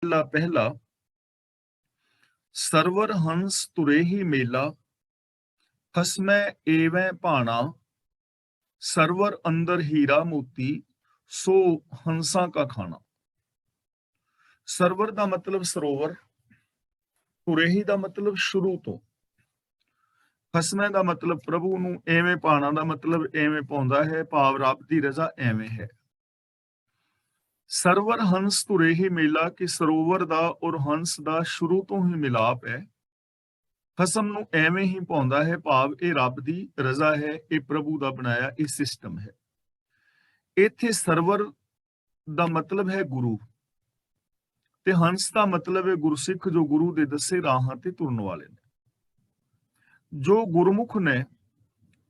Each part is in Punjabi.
ला पहला सरवर हंस तुरे ही मेला फसमै एवं भाना सरवर अंदर हीरा मोती सो हंसा का खाना। सरवर का मतलब सरोवर, तुरेही का मतलब शुरू तो, फसमै का मतलब प्रभु नूं, एवें पाना का मतलब एवें पाउंदा है, भाव रब दी रजा एवें है। सरवर हंस तुरे ही मेला कि सरोवर दा और हंस दा शुरू तो ही मिलाप है। फसम नूं एवें ही पाउंदा है, भाव ਇਹ ਰੱਬ ਦੀ ਰਜ਼ਾ ਹੈ, ਇਹ ਪ੍ਰਭੂ ਦਾ ਬਣਾਇਆ ਇਹ ਸਿਸਟਮ ਹੈ। ਇੱਥੇ ਸਰਵਰ ਦਾ ਮਤਲਬ ਹੈ ਗੁਰੂ ਤੇ ਹੰਸ ਦਾ ਮਤਲਬ ਹੈ ਗੁਰਸਿੱਖ ਜੋ ਗੁਰੂ ਦੇ ਦੱਸੇ ਰਾਹਾਂ ਤੇ ਤੁਰਨ ਵਾਲੇ ਨੇ। ਜੋ ਗੁਰਮੁਖ ਨੇ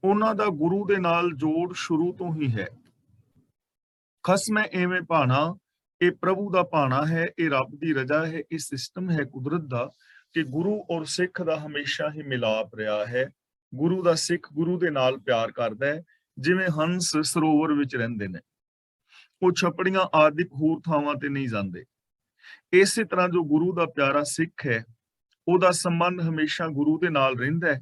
ਉਹਨਾਂ ਦਾ ਗੁਰੂ ਦੇ ਨਾਲ ਜੋੜ ਸ਼ੁਰੂ ਤੋਂ ਹੀ ਹੈ। ਖਸਮੈ ਐਵੇਂ ਭਾਣਾ, ਇਹ ਪ੍ਰਭੂ ਦਾ ਭਾਣਾ ਹੈ, ਇਹ ਰੱਬ ਦੀ ਰਜ਼ਾ ਹੈ, ਇਹ ਸਿਸਟਮ ਹੈ ਕੁਦਰਤ ਦਾ ਕਿ ਗੁਰੂ ਔਰ ਸਿੱਖ ਦਾ ਹਮੇਸ਼ਾ ਹੀ ਮਿਲਾਪ ਰਿਹਾ ਹੈ। ਗੁਰੂ ਦਾ ਸਿੱਖ ਗੁਰੂ ਦੇ ਨਾਲ ਪਿਆਰ ਕਰਦਾ ਹੈ, ਜਿਵੇਂ ਹੰਸ ਸਰੋਵਰ ਵਿੱਚ ਰਹਿੰਦੇ ਨੇ, ਉਹ ਛਪੜੀਆਂ ਆਦਿਕ ਹੋਰ ਥਾਵਾਂ ਤੇ ਨਹੀਂ ਜਾਂਦੇ। ਇਸੇ ਤਰ੍ਹਾਂ ਜੋ ਗੁਰੂ ਦਾ ਪਿਆਰਾ ਸਿੱਖ ਹੈ, ਉਹਦਾ ਸੰਬੰਧ ਹਮੇਸ਼ਾ ਗੁਰੂ ਦੇ ਨਾਲ ਰਹਿੰਦਾ ਹੈ।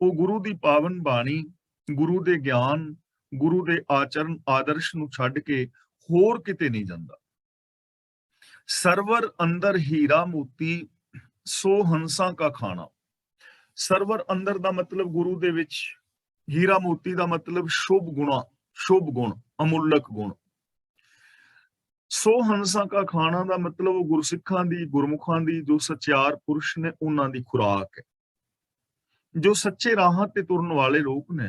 ਉਹ ਗੁਰੂ ਦੀ ਪਾਵਨ ਬਾਣੀ, ਗੁਰੂ ਦੇ ਗਿਆਨ, ਗੁਰੂ ਦੇ ਆਚਰਨ ਆਦਰਸ਼ ਨੂੰ ਛੱਡ ਕੇ ਹੋਰ ਕਿਤੇ ਨਹੀਂ ਜਾਂਦਾ। ਸਰਵਰ ਅੰਦਰ ਹੀਰਾ ਮੋਤੀ ਸੋ ਹੰਸਾਂ ਕਾ ਖਾਣਾ। ਸਰਵਰ ਅੰਦਰ ਦਾ ਮਤਲਬ ਗੁਰੂ ਦੇ ਵਿੱਚ, ਹੀਰਾ ਮੋਤੀ ਦਾ ਮਤਲਬ ਸ਼ੁਭ ਗੁਣਾ, ਸ਼ੁਭ ਗੁਣ, ਅਮੁੱਲਕ ਗੁਣ। ਸੋ ਹੰਸਾਂ ਕਾ ਖਾਣਾ ਦਾ ਮਤਲਬ ਉਹ ਗੁਰਸਿੱਖਾਂ ਦੀ, ਗੁਰਮੁਖਾਂ ਦੀ ਜੋ ਸੱਚਿਆਰ ਪੁਰਸ਼ ਨੇ ਉਹਨਾਂ ਦੀ ਖੁਰਾਕ ਹੈ। ਜੋ ਸੱਚੇ ਰਾਹਾਂ ਤੇ ਤੁਰਨ ਵਾਲੇ ਲੋਕ ਨੇ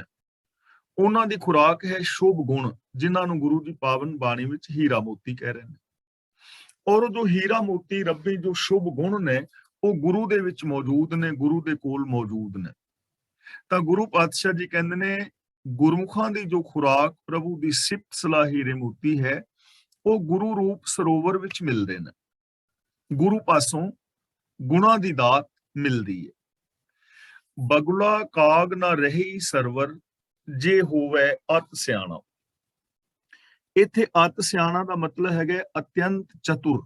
ਉਹਨਾਂ ਦੀ ਖੁਰਾਕ ਹੈ ਸ਼ੁਭ ਗੁਣ, ਜਿਨ੍ਹਾਂ ਨੂੰ ਗੁਰੂ ਦੀ ਪਾਵਨ ਬਾਣੀ ਵਿੱਚ ਹੀਰਾ ਮੋਤੀ ਕਹਿ ਰਹੇ ਨੇ। ਔਰ ਜੋ ਹੀਰਾ ਮੋਤੀ ਰੱਬੀ ਜੋ ਸ਼ੁਭ ਗੁਣ ਨੇ ਉਹ ਗੁਰੂ ਦੇ ਵਿੱਚ ਮੌਜੂਦ ਨੇ, ਗੁਰੂ ਦੇ ਕੋਲ ਮੌਜੂਦ ਨੇ। ਤਾਂ ਗੁਰੂ ਪਾਤਸ਼ਾਹ ਜੀ ਕਹਿੰਦੇ ਨੇ ਗੁਰਮੁਖਾਂ ਦੀ ਜੋ ਖੁਰਾਕ ਪ੍ਰਭੂ ਦੀ ਸਿਫਤ ਸਲਾਹ ਹੀਰੇ ਮੋਤੀ ਹੈ, ਉਹ ਗੁਰੂ ਰੂਪ ਸਰੋਵਰ ਵਿੱਚ ਮਿਲਦੇ ਨੇ। ਗੁਰੂ ਪਾਸੋਂ ਗੁਣਾਂ ਦੀ ਦਾਤ ਮਿਲਦੀ ਹੈ। ਬਗੁਲਾ ਕਾਗ ਨਾ ਰਹੀ ਸਰਵਰ ਜੇ ਹੋਵੇ ਅਤ ਸਿਆਣਾ। ਇੱਥੇ ਅਤ ਸਿਆਣਾ ਦਾ ਮਤਲਬ ਹੈਗਾ ਅਤਿਅੰਤ ਚਤੁਰ।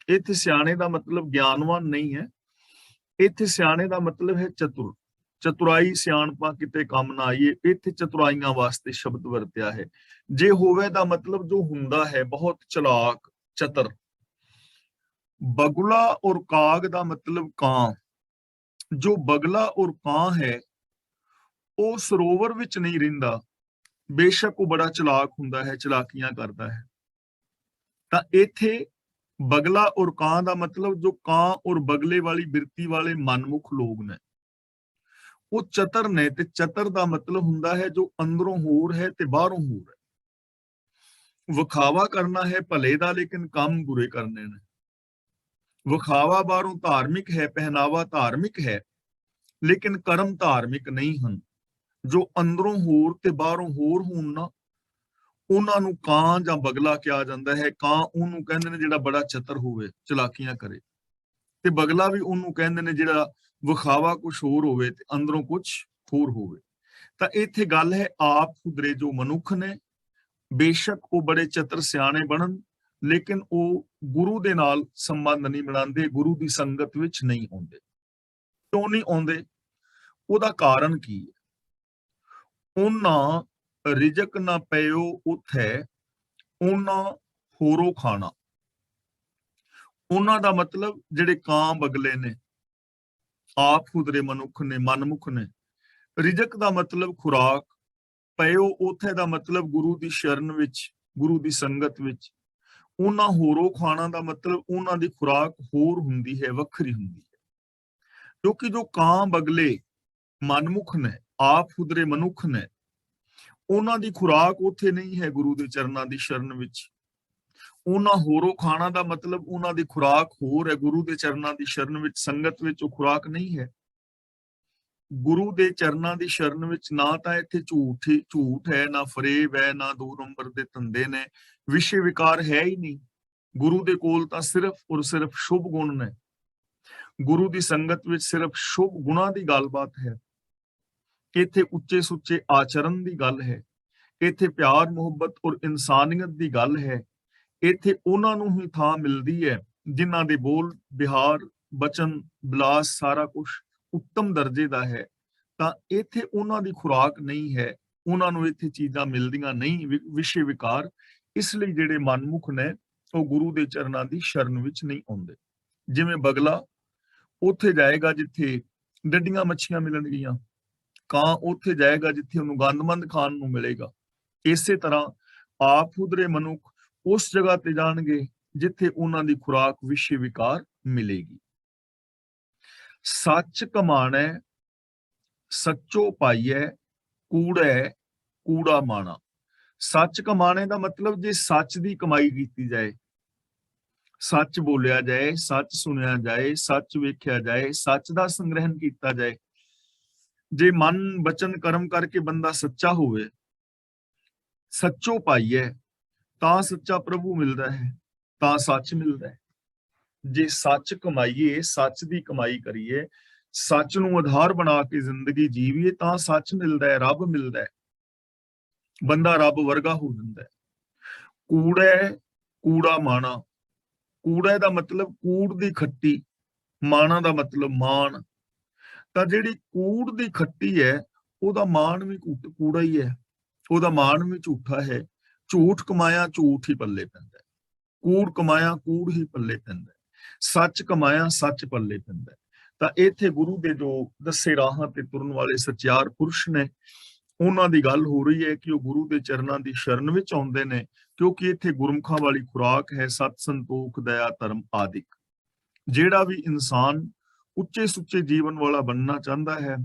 ਇੱਥੇ ਸਿਆਣੇ ਦਾ ਮਤਲਬ ਗਿਆਨਵਾਨ ਨਹੀਂ ਹੈ, ਇੱਥੇ ਸਿਆਣੇ ਦਾ ਮਤਲਬ ਹੈ ਚਤੁਰ। ਚਤੁਰਾਈ ਸਿਆਣਪਾਂ ਕਿਤੇ ਕੰਮ ਨਾ ਆਈਏ, ਇੱਥੇ ਚਤੁਰਾਈਆਂ ਵਾਸਤੇ ਸ਼ਬਦ ਵਰਤਿਆ ਹੈ। ਜੇ ਹੋਵੇ ਦਾ ਮਤਲਬ ਜੋ ਹੁੰਦਾ ਹੈ, ਬਹੁਤ ਚਲਾਕ, ਚਤਰ। ਬਗੁਲਾ ਔਰ ਕਾਗ ਦਾ ਮਤਲਬ ਕਾਂ। ਜੋ ਬਗਲਾ ਔਰ ਕਾਂ ਹੈ ਉਹ ਸਰੋਵਰ ਵਿੱਚ ਨਹੀਂ ਰਹਿੰਦਾ, ਬੇਸ਼ੱਕ ਉਹ ਬੜਾ ਚਲਾਕ ਹੁੰਦਾ ਹੈ, ਚਲਾਕੀਆਂ ਕਰਦਾ ਹੈ। ਤਾਂ ਇੱਥੇ ਬਗਲਾ ਔਰ ਕਾਂ ਦਾ ਮਤਲਬ ਜੋ ਕਾਂ ਔਰ ਬਗਲੇ ਵਾਲੀ ਬਿਰਤੀ ਵਾਲੇ ਮਨਮੁਖ ਲੋਕ ਨੇ ਉਹ ਚਤਰ ਨੇ। ਤੇ ਚਤਰ ਦਾ ਮਤਲਬ ਹੁੰਦਾ ਹੈ ਜੋ ਅੰਦਰੋਂ ਹੋਰ ਹੈ ਤੇ ਬਾਹਰੋਂ ਹੋਰ ਹੈ। ਵਿਖਾਵਾ ਕਰਨਾ ਹੈ ਭਲੇ ਦਾ, ਲੇਕਿਨ ਕੰਮ ਬੁਰੇ ਕਰਨੇ ਨੇ। ਵਿਖਾਵਾ ਬਾਹਰੋਂ ਧਾਰਮਿਕ ਹੈ, ਪਹਿਨਾਵਾ ਧਾਰਮਿਕ ਹੈ, ਲੇਕਿਨ ਕਰਮ ਧਾਰਮਿਕ ਨਹੀਂ ਹਨ। ਜੋ ਅੰਦਰੋਂ ਹੋਰ ਤੇ ਬਾਹਰੋਂ ਹੋਰ ਹੋਣ ਨਾ, ਉਹਨਾਂ ਨੂੰ ਕਾਂ ਜਾਂ ਬਗਲਾ ਕਿਹਾ ਜਾਂਦਾ ਹੈ। ਕਾਂ ਉਹਨੂੰ ਕਹਿੰਦੇ ਨੇ ਜਿਹੜਾ ਬੜਾ ਚਤਰ ਹੋਵੇ, ਚਲਾਕੀਆਂ ਕਰੇ, ਤੇ ਬਗਲਾ ਵੀ ਉਹਨੂੰ ਕਹਿੰਦੇ ਨੇ ਜਿਹੜਾ ਵਿਖਾਵਾ ਕੁਛ ਹੋਰ ਹੋਵੇ ਤੇ ਅੰਦਰੋਂ ਕੁਛ ਹੋਰ ਹੋਵੇ। ਤਾਂ ਇੱਥੇ ਗੱਲ ਹੈ ਆਪ ਖੁਦਰੇ ਜੋ ਮਨੁੱਖ ਨੇ, ਬੇਸ਼ੱਕ ਉਹ ਬੜੇ ਚਤਰ ਸਿਆਣੇ ਬਣਨ, ਲੇਕਿਨ ਉਹ ਗੁਰੂ ਦੇ ਨਾਲ ਸੰਬੰਧ ਨਹੀਂ ਬਣਾਉਂਦੇ, ਗੁਰੂ ਦੀ ਸੰਗਤ ਵਿੱਚ ਨਹੀਂ ਆਉਂਦੇ। ਕਿਉਂ ਨਹੀਂ ਆਉਂਦੇ? ਉਹਦਾ ਕਾਰਨ ਕੀ ਹੈ? ਉਹਨਾਂ ਰਿਜਕ ਨਾ ਪਇਓ ਉਥੈ ਉਹਨਾਂ ਹੋਰੋ ਖਾਣਾ। ਉਹਨਾਂ ਦਾ ਮਤਲਬ ਜਿਹੜੇ ਕਾਂ ਬਗਲੇ ਨੇ, ਆਪ ਖੁਦਰੇ ਮਨੁੱਖ ਨੇ, ਮਨਮੁਖ ਨੇ। ਰਿਜਕ ਦਾ ਮਤਲਬ ਖੁਰਾਕ, ਪਇਓ ਉਥੈ ਦਾ ਮਤਲਬ ਗੁਰੂ ਦੀ ਸ਼ਰਨ ਵਿੱਚ, ਗੁਰੂ ਦੀ ਸੰਗਤ ਵਿੱਚ। ਉਹਨਾਂ ਹੋਰੋ ਖਾਣਾ ਦਾ ਮਤਲਬ ਉਹਨਾਂ ਦੀ ਖੁਰਾਕ ਹੋਰ ਹੁੰਦੀ ਹੈ, ਵੱਖਰੀ ਹੁੰਦੀ ਹੈ। ਕਿਉਂਕਿ ਜੋ ਕਾਂ ਬਗਲੇ ਮਨਮੁਖ ਨੇ, ਆਪ ਖੁਦਰੇ ਮਨੁੱਖ ਨੇ, ਉਹਨਾਂ ਦੀ ਖੁਰਾਕ ਉੱਥੇ ਨਹੀਂ ਹੈ ਗੁਰੂ ਦੇ ਚਰਨਾਂ ਦੀ ਸ਼ਰਨ ਵਿੱਚ। ਉਹਨਾਂ ਹੋਰੋ ਖਾਣਾ ਦਾ ਮਤਲਬ ਉਹਨਾਂ ਦੀ ਖੁਰਾਕ ਹੋਰ ਹੈ, ਗੁਰੂ ਦੇ ਚਰਨਾਂ ਦੀ ਸ਼ਰਨ ਵਿੱਚ, ਸੰਗਤ ਵਿੱਚ ਉਹ ਖੁਰਾਕ ਨਹੀਂ ਹੈ। ਗੁਰੂ ਦੇ ਚਰਨਾਂ ਦੀ ਸ਼ਰਨ ਵਿੱਚ ਨਾ ਤਾਂ ਇੱਥੇ ਝੂਠ ਹੈ, ਨਾ ਫਰੇਬ ਹੈ, ਨਾ 2 ਨੰਬਰ ਦੇ ਧੰਦੇ ਨੇ, ਵਿਸ਼ੇ ਵਿਕਾਰ ਹੈ ਹੀ ਨਹੀਂ। ਗੁਰੂ ਦੇ ਕੋਲ ਤਾਂ ਸਿਰਫ ਔਰ ਸਿਰਫ ਸ਼ੁਭ ਗੁਣ ਨੇ। ਗੁਰੂ ਦੀ ਸੰਗਤ ਵਿੱਚ ਸਿਰਫ ਸ਼ੁਭ ਗੁਣਾਂ ਦੀ ਗੱਲਬਾਤ ਹੈ। ਇੱਥੇ ਉੱਚੇ ਸੁੱਚੇ ਆਚਰਨ ਦੀ ਗੱਲ ਹੈ। ਇੱਥੇ ਪਿਆਰ ਮੁਹੱਬਤ ਔਰ ਇਨਸਾਨੀਅਤ ਦੀ ਗੱਲ ਹੈ। ਇੱਥੇ ਉਹਨਾਂ ਨੂੰ ਹੀ ਥਾਂ ਮਿਲਦੀ ਹੈ ਜਿਨ੍ਹਾਂ ਦੇ ਬੋਲ ਵਿਹਾਰ ਬਚਨ ਬਿਲਾਸ ਸਾਰਾ ਕੁਝ ਉੱਤਮ ਦਰਜੇ ਦਾ ਹੈ, ਤਾਂ ਇੱਥੇ ਉਹਨਾਂ ਦੀ ਖੁਰਾਕ ਨਹੀਂ ਹੈ, ਉਹਨਾਂ ਨੂੰ ਇੱਥੇ ਚੀਜ਼ਾਂ ਮਿਲਦੀਆਂ ਨਹੀਂ, ਵਿਸ਼ੇ ਵਿਕਾਰ। ਇਸ ਲਈ ਜਿਹੜੇ ਮਨਮੁਖ ਨੇ ਉਹ ਗੁਰੂ ਦੇ ਚਰਨਾਂ ਦੀ ਸ਼ਰਨ ਵਿੱਚ ਨਹੀਂ ਆਉਂਦੇ। ਜਿਵੇਂ ਬਗਲਾ ਉੱਥੇ ਜਾਏਗਾ ਜਿੱਥੇ ਡੱਡੀਆਂ ਮੱਛੀਆਂ ਮਿਲਣਗੀਆਂ, ਕਾਂ ਉੱਥੇ ਜਾਏਗਾ ਜਿੱਥੇ ਉਹਨੂੰ ਗੰਦਮੰਦ ਖਾਣ ਨੂੰ ਮਿਲੇਗਾ। ਇਸੇ ਤਰ੍ਹਾਂ ਆਪ ਹੁਦਰੇ ਮਨੁੱਖ ਉਸ ਜਗ੍ਹਾ ਤੇ ਜਾਣਗੇ ਜਿੱਥੇ ਉਹਨਾਂ ਦੀ ਖੁਰਾਕ ਵਿਸ਼ੇ ਵਿਕਾਰ ਮਿਲੇਗੀ। ਸੱਚ ਕਮਾਣੈ ਸੱਚੋ ਪਾਈਐ, ਕੂੜੈ ਕੂੜਾ ਮਾਣਾ। ਸੱਚ ਕਮਾਣੇ ਦਾ ਮਤਲਬ ਜੇ ਸੱਚ ਦੀ ਕਮਾਈ ਕੀਤੀ ਜਾਏ, ਸੱਚ ਬੋਲਿਆ ਜਾਏ, ਸੱਚ ਸੁਣਿਆ ਜਾਏ, ਸੱਚ ਵੇਖਿਆ ਜਾਏ, ਸੱਚ ਦਾ ਸੰਗ੍ਰਹਿਣ ਕੀਤਾ ਜਾਏ, ਜੇ ਮਨ ਬਚਨ ਕਰਮ ਕਰਕੇ ਬੰਦਾ ਸੱਚਾ ਹੋਵੇ, ਸੱਚੋ ਪਾਈਐ, ਤਾਂ ਸੱਚਾ ਪ੍ਰਭੂ ਮਿਲਦਾ ਹੈ, ਤਾਂ ਸੱਚ ਮਿਲਦਾ ਹੈ। ਜੇ ਸੱਚ ਕਮਾਈਏ, ਸੱਚ ਦੀ ਕਮਾਈ ਕਰੀਏ, ਸੱਚ ਨੂੰ ਆਧਾਰ ਬਣਾ ਕੇ ਜ਼ਿੰਦਗੀ ਜੀਵੀਏ, ਤਾਂ ਸੱਚ ਮਿਲਦਾ ਹੈ, ਰੱਬ ਮਿਲਦਾ ਹੈ, ਬੰਦਾ ਰੱਬ ਵਰਗਾ ਹੋ ਜਾਂਦਾ ਹੈ। ਕੂੜੈ ਕੂੜਾ ਮਾਣਾ। ਕੂੜਾ ਦਾ ਮਤਲਬ ਕੂੜ ਦੀ ਖੱਟੀ, ਮਾਣਾ ਦਾ ਮਤਲਬ ਮਾਣ। ਤਾਂ ਜਿਹੜੀ ਕੂੜ ਦੀ ਖੱਟੀ ਹੈ ਉਹਦਾ ਮਾਣ ਵੀ ਕੂੜਾ ਹੀ ਹੈ, ਉਹਦਾ ਮਾਣ ਵੀ ਝੂਠਾ ਹੈ। ਝੂਠ ਕਮਾਇਆ ਝੂਠ ਹੀ ਪੱਲੇ ਪੈਂਦਾ, ਕੂੜ ਕਮਾਇਆ ਕੂੜ ਹੀ ਪੱਲੇ ਪੈਂਦਾ, ਸੱਚ ਕਮਾਇਆ ਸੱਚ ਪੱਲੇ ਪੈਂਦਾ। ਤਾਂ ਇੱਥੇ ਗੁਰੂ ਦੇ ਜੋ ਦੱਸੇ ਰਾਹਾਂ ਤੇ ਤੁਰਨ ਵਾਲੇ ਸੱਚਿਆਰ ਪੁਰਸ਼ ਨੇ, ਉਹਨਾਂ ਦੀ ਗੱਲ ਹੋ ਰਹੀ ਹੈ ਕਿ ਉਹ ਗੁਰੂ ਦੇ ਚਰਨਾਂ ਦੀ ਸ਼ਰਨ ਵਿੱਚ ਆਉਂਦੇ ਨੇ, ਕਿਉਂਕਿ ਇੱਥੇ ਗੁਰਮੁਖਾਂ ਵਾਲੀ ਖੁਰਾਕ ਹੈ ਸਤ ਸੰਤੋਖ ਦਇਆ ਧਰਮ ਆਦਿਕ। ਜਿਹੜਾ ਵੀ ਇਨਸਾਨ ਉੱਚੇ ਸੁੱਚੇ ਜੀਵਨ ਵਾਲਾ ਬਣਨਾ ਚਾਹੁੰਦਾ ਹੈ,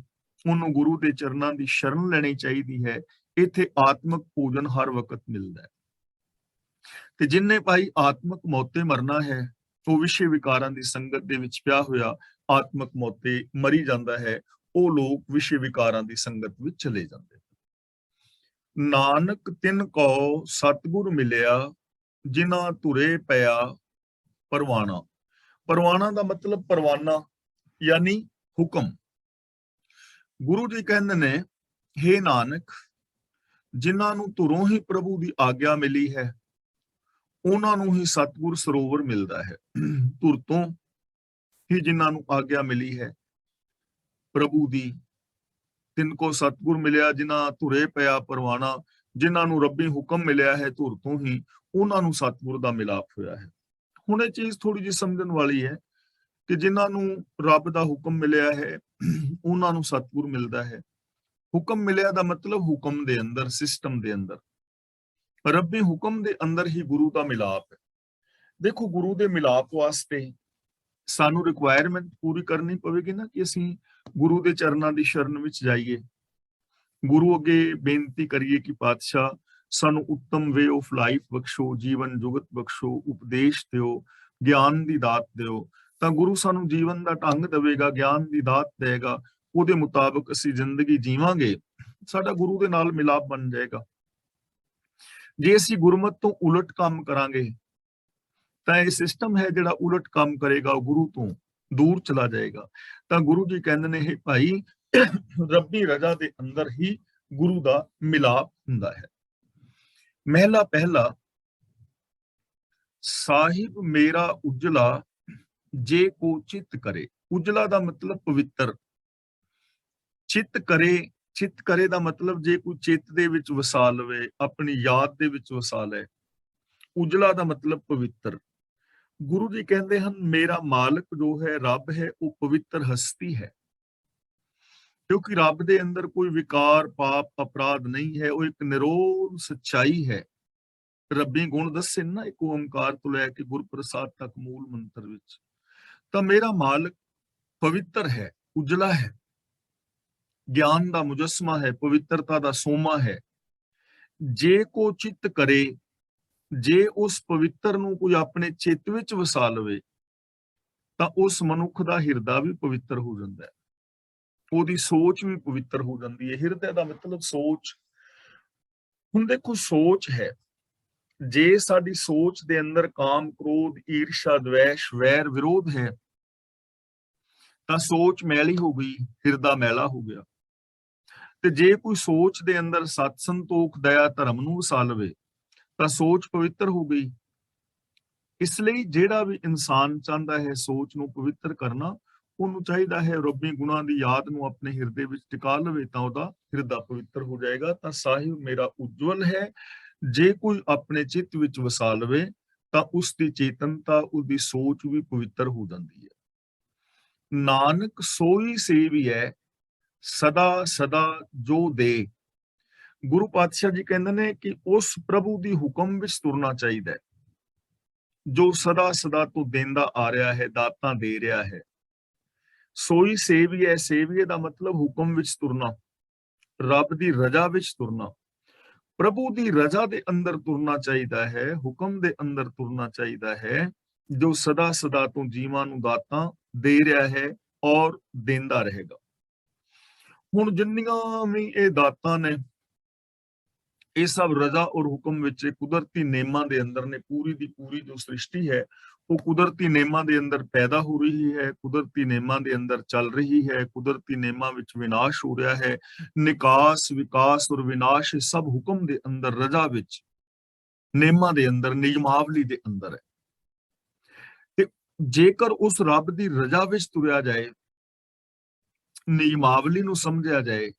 ਉਹਨੂੰ ਗੁਰੂ ਦੇ ਚਰਨਾਂ ਦੀ ਸ਼ਰਨ ਲੈਣੀ ਚਾਹੀਦੀ ਹੈ। ਇੱਥੇ ਆਤਮਿਕ ਭੋਜਨ ਹਰ ਵਕਤ ਮਿਲਦਾ ਹੈ। ਤੇ ਜਿਨਨੇ ਭਾਈ ਆਤਮਿਕ ਮੌਤੇ ਮਰਨਾ ਹੈ, ਉਹ ਵਿਸ਼ੇ ਵਿਕਾਰਾਂ ਦੀ ਸੰਗਤ ਦੇ ਵਿੱਚ ਪਿਆ ਹੋਇਆ ਆਤਮਿਕ ਮੌਤੇ ਮਰੀ ਜਾਂਦਾ ਹੈ। ਉਹ ਲੋਕ ਵਿਸ਼ੇ ਵਿਕਾਰਾਂ ਦੀ ਸੰਗਤ ਵਿੱਚ ਚਲੇ ਜਾਂਦੇ। ਨਾਨਕ ਤਿਨ ਕੋ ਸਤਿਗੁਰ ਮਿਲਿਆ, ਜਿਨ੍ਹਾਂ ਧੁਰੇ ਪਿਆ ਪਰਵਾਣਾ। ਪਰਵਾਣਾ ਦਾ ਮਤਲਬ ਪਰਵਾਨਾ, ਯਾਨੀ ਹੁਕਮ। ਗੁਰੂ ਜੀ ਕਹਿੰਦੇ ਨੇ, ਹੇ ਨਾਨਕ, ਜਿਨ੍ਹਾਂ ਨੂੰ ਧੁਰੋਂ ਹੀ ਪ੍ਰਭੂ ਦੀ ਆਗਿਆ ਮਿਲੀ ਹੈ, ਉਹਨਾਂ ਨੂੰ ਹੀ ਸਤਿਗੁਰ ਸਰੋਵਰ ਮਿਲਦਾ ਹੈ। ਧੁਰ ਤੋਂ ਹੀ ਜਿਨ੍ਹਾਂ ਨੂੰ ਆਗਿਆ ਮਿਲੀ ਹੈ ਪ੍ਰਭੂ ਦੀ, ਤਿੰਨ ਕੋ ਸਤਿਗੁਰ ਮਿਲਿਆ, ਜਿਨ੍ਹਾਂ ਧੁਰੇ ਪਿਆ ਪਰਵਾਣਾ, ਜਿਨ੍ਹਾਂ ਨੂੰ ਰੱਬੀ ਹੁਕਮ ਮਿਲਿਆ ਹੈ ਧੁਰ ਤੋਂ ਹੀ, ਉਹਨਾਂ ਨੂੰ ਸਤਿਗੁਰ ਦਾ ਮਿਲਾਪ ਹੋਇਆ ਹੈ। ਹੁਣ ਇਹ ਚੀਜ਼ ਥੋੜੀ ਜਿਹੀ ਸਮਝਣ ਵਾਲੀ ਹੈ ਕਿ ਜਿਨ੍ਹਾਂ ਨੂੰ ਰੱਬ ਦਾ ਹੁਕਮ ਮਿਲਿਆ ਹੈ ਉਹਨਾਂ ਨੂੰ ਸਤਿਗੁਰ ਮਿਲਦਾ ਹੈ। ਹੁਕਮ ਮਿਲਿਆ ਦਾ ਮਤਲਬ ਹੁਕਮ ਦੇ ਅੰਦਰ, ਸਿਸਟਮ ਦੇ ਅੰਦਰ, ਰੱਬੀ ਹੁਕਮ ਦੇ ਅੰਦਰ ਹੀ ਗੁਰੂ ਦਾ ਮਿਲਾਪ ਹੈ। ਦੇਖੋ, ਗੁਰੂ ਦੇ ਮਿਲਾਪ ਵਾਸਤੇ ਸਾਨੂੰ ਰਿਕੁਆਇਰਮੈਂਟ ਪੂਰੀ ਕਰਨੀ ਪਵੇਗੀ ਨਾ ਕਿ ਅਸੀਂ ਗੁਰੂ ਦੇ ਚਰਨਾਂ ਦੀ ਸ਼ਰਨ ਵਿੱਚ ਜਾਈਏ, ਗੁਰੂ ਅੱਗੇ ਬੇਨਤੀ ਕਰੀਏ ਕਿ ਪਾਤਸ਼ਾਹ ਸਾਨੂੰ ਉੱਤਮ ਵੇ ਆਫ ਲਾਈਫ ਬਖਸ਼ੋ, ਜੀਵਨ ਜੁਗਤ ਬਖਸ਼ੋ, ਉਪਦੇਸ਼ ਦਿਓ, ਗਿਆਨ ਦੀ ਦਾਤ ਦਿਓ। ਤਾਂ ਗੁਰੂ ਸਾਨੂੰ ਜੀਵਨ ਦਾ ਢੰਗ ਦੇਵੇਗਾ, ਗਿਆਨ ਦੀ ਦਾਤ ਦੇਗਾ, ਉਹਦੇ ਮੁਤਾਬਕ ਅਸੀਂ ਜ਼ਿੰਦਗੀ ਜੀਵਾਂਗੇ, ਸਾਡਾ ਗੁਰੂ ਦੇ ਨਾਲ ਮਿਲਾਪ ਬਣ ਜਾਏਗਾ। ਜੇ ਅਸੀਂ ਗੁਰਮਤ ਤੋਂ ਉਲਟ ਕੰਮ ਕਰਾਂਗੇ ਤਾਂ ਇਹ ਸਿਸਟਮ ਹੈ ਜਿਹੜਾ ਉਲਟ ਕੰਮ ਕਰੇਗਾ, ਉਹ ਗੁਰੂ ਤੋਂ ਦੂਰ ਚਲਾ ਜਾਏਗਾ। ਤਾਂ ਗੁਰੂ ਜੀ ਕਹਿੰਦੇ ਨੇ, ਇਹ ਭਾਈ, ਰੱਬੀ ਰਜ਼ਾ ਦੇ ਅੰਦਰ ਹੀ ਗੁਰੂ ਦਾ ਮਿਲਾਪ ਹੁੰਦਾ ਹੈ। ਮਹਿਲਾ ਪਹਿਲਾ, ਸਾਹਿਬ ਮੇਰਾ ਉਜਲਾ ਜੇ ਕੋ ਚਿੱਤ ਕਰੇ। ਉਜਲਾ ਦਾ ਮਤਲਬ ਪਵਿੱਤਰ, ਚਿੱਤ ਕਰੇ, ਚਿੱਤ ਕਰੇ ਦਾ ਮਤਲਬ ਜੇ ਕੋਈ ਚਿੱਤ ਦੇ ਵਿੱਚ ਵਸਾ ਲਵੇ, ਆਪਣੀ ਯਾਦ ਦੇ ਵਿੱਚ ਵਸਾ ਲੈ। ਉਜਲਾ ਦਾ ਮਤਲਬ ਪਵਿੱਤਰ। ਗੁਰੂ ਜੀ ਕਹਿੰਦੇ ਹਨ, ਮੇਰਾ ਮਾਲਕ ਜੋ ਹੈ, ਰੱਬ ਹੈ, ਉਹ ਪਵਿੱਤਰ ਹਸਤੀ ਹੈ, ਕਿਉਂਕਿ ਰੱਬ ਦੇ ਅੰਦਰ ਕੋਈ ਵਿਕਾਰ, ਪਾਪ, ਅਪਰਾਧ ਨਹੀਂ ਹੈ। ਉਹ ਇੱਕ ਨਿਰੋਲ ਸੱਚਾਈ ਹੈ। ਰੱਬੀ ਗੁਣ ਦੱਸੇ ਨਾ, ਇੱਕ ਓਮਕਾਰ ਤੋਂ ਲੈ ਕੇ ਗੁਰਪ੍ਰਸਾਦ ਤੱਕ ਮੂਲ ਮੰਤਰ ਵਿੱਚ। ਤਾਂ ਮੇਰਾ ਮਾਲਕ ਪਵਿੱਤਰ ਹੈ, ਉਜਲਾ ਹੈ, ਗਿਆਨ ਦਾ ਮੁਜੱਸਮਾ ਹੈ, ਪਵਿੱਤਰਤਾ ਦਾ ਸੋਮਾ ਹੈ। ਜੇ ਕੋ ਚਿੱਤ ਕਰੇ, ਜੇ ਉਸ ਪਵਿੱਤਰ ਨੂੰ ਕੋਈ ਆਪਣੇ ਚਿੱਤ ਵਿੱਚ ਵਸਾ ਲਵੇ, ਤਾਂ ਉਸ ਮਨੁੱਖ ਦਾ ਹਿਰਦਾ ਵੀ ਪਵਿੱਤਰ ਹੋ ਜਾਂਦਾ ਹੈ, ਉਹਦੀ ਸੋਚ ਵੀ ਪਵਿੱਤਰ ਹੋ ਜਾਂਦੀ ਹੈ। ਹਿਰਦੇ ਦਾ ਮਤਲਬ ਸੋਚ। ਹੁਣ ਦੇਖੋ, ਸੋਚ ਹੈ, ਜੇ ਸਾਡੀ ਸੋਚ ਦੇ ਅੰਦਰ ਕਾਮ, ਕ੍ਰੋਧ, ਈਰਸ਼ਾ, ਦਵੇਸ਼, ਵੈਰ, ਵਿਰੋਧ ਹੈ, ਤਾਂ ਸੋਚ ਮੈਲੀ ਹੋ ਗਈ, ਹਿਰਦਾ ਮੈਲਾ ਹੋ ਗਿਆ। ਤੇ ਜੇ ਕੋਈ ਸੋਚ ਦੇ ਅੰਦਰ ਸਤ ਸੰਤੋਖ ਦਇਆ ਧਰਮ ਨੂੰ ਵਸਾ ਲਵੇ, ਤਾਂ ਸੋਚ ਪਵਿੱਤਰ ਹੋ ਗਈ, ਇਸ ਲਈ ਜਿਹੜਾ ਵੀ ਇਨਸਾਨ ਚਾਹੁੰਦਾ ਹੈ ਸੋਚ ਨੂੰ ਪਵਿੱਤਰ ਕਰਨਾ, ਉਹਨੂੰ ਚਾਹੀਦਾ ਹੈ ਰੱਬੀ ਗੁਣਾਂ ਦੀ ਯਾਦ ਨੂੰ ਆਪਣੇ ਹਿਰਦੇ ਵਿੱਚ ਟਿਕਾ ਲਵੇ, ਤਾਂ ਉਹਦਾ ਹਿਰਦਾ ਪਵਿੱਤਰ ਹੋ ਜਾਏਗਾ। ਤਾਂ ਸਾਹਿਬ ਮੇਰਾ ਉਜਵਲ ਹੈ, ਜੇ ਕੋਈ ਆਪਣੇ ਚਿੱਤ ਵਿੱਚ ਵਸਾ ਲਵੇ ਤਾਂ ਉਸ ਦੀ ਚੇਤਨਤਾ, ਉਹਦੀ ਸੋਚ ਵੀ ਪਵਿੱਤਰ ਹੋ ਜਾਂਦੀ ਹੈ। ਨਾਨਕ ਸੋਈ ਸੇਵੀਐ ਸਦਾ ਸਦਾ ਜੋ ਦੇ। ਗੁਰੂ ਪਾਤਸ਼ਾਹ ਜੀ ਕਹਿੰਦੇ ਨੇ ਕਿ ਉਸ ਪ੍ਰਭੂ ਦੀ ਹੁਕਮ ਵਿੱਚ ਤੁਰਨਾ ਚਾਹੀਦਾ ਹੈ ਜੋ ਸਦਾ ਸਦਾ ਤੋਂ ਦੇਂਦਾ ਆ ਰਿਹਾ ਹੈ, ਦਾਤਾਂ ਦੇ ਰਿਹਾ ਹੈ। ਸੋਈ ਸੇਵੀਐ, ਸੇਵੀਐ ਦਾ ਮਤਲਬ ਹੁਕਮ ਵਿੱਚ ਤੁਰਨਾ, ਰੱਬ ਦੀ ਰਜ਼ਾ ਵਿੱਚ ਤੁਰਨਾ, ਪ੍ਰਭੂ ਦੀ ਰਜ਼ਾ ਦੇ ਅੰਦਰ ਤੁਰਨਾ ਚਾਹੀਦਾ ਹੈ, ਹੁਕਮ ਦੇ ਅੰਦਰ ਤੁਰਨਾ ਚਾਹੀਦਾ ਹੈ, ਜੋ ਸਦਾ ਸਦਾ ਤੋਂ ਜੀਵਾਂ ਨੂੰ ਦਾਤਾਂ ਦੇ ਰਿਹਾ ਹੈ ਔਰ ਦੇਂਦਾ ਰਹੇਗਾ। ਹੁਣ ਜਿੰਨੀਆਂ ਵੀ ਇਹ ਦਾਤਾਂ ਨੇ, ਇਹ ਸਭ ਰਜ਼ਾ ਔਰ ਹੁਕਮ ਵਿੱਚ ਕੁਦਰਤੀ ਨਿਯਮਾਂ ਦੇ ਅੰਦਰ ਨੇ। ਪੂਰੀ ਦੀ ਪੂਰੀ ਜੋ ਸ੍ਰਿਸ਼ਟੀ ਹੈ ਉਹ ਕੁਦਰਤੀ ਨਿਯਮਾਂ ਦੇ ਅੰਦਰ ਪੈਦਾ ਹੋ ਰਹੀ ਹੈ, ਕੁਦਰਤੀ ਨਿਯਮਾਂ ਦੇ ਅੰਦਰ ਚੱਲ ਰਹੀ ਹੈ, ਕੁਦਰਤੀ ਨਿਯਮਾਂ ਵਿੱਚ ਵਿਨਾਸ਼ ਹੋ ਰਿਹਾ ਹੈ। ਨਿਕਾਸ, ਵਿਕਾਸ ਔਰ ਵਿਨਾਸ਼ ਸਭ ਹੁਕਮ ਦੇ ਅੰਦਰ, ਰਜ਼ਾ ਵਿੱਚ, ਨਿਯਮਾਂ ਦੇ ਅੰਦਰ, ਨਿਯਮਾਵਲੀ ਦੇ ਅੰਦਰ ਹੈ। ਤੇ ਜੇਕਰ ਉਸ ਰੱਬ ਦੀ ਰਜ਼ਾ ਵਿੱਚ ਤੁਰਿਆ ਜਾਏ, ਨਿਯਮਾਵਲੀ ਨੂੰ ਸਮਝਿਆ ਜਾਏ,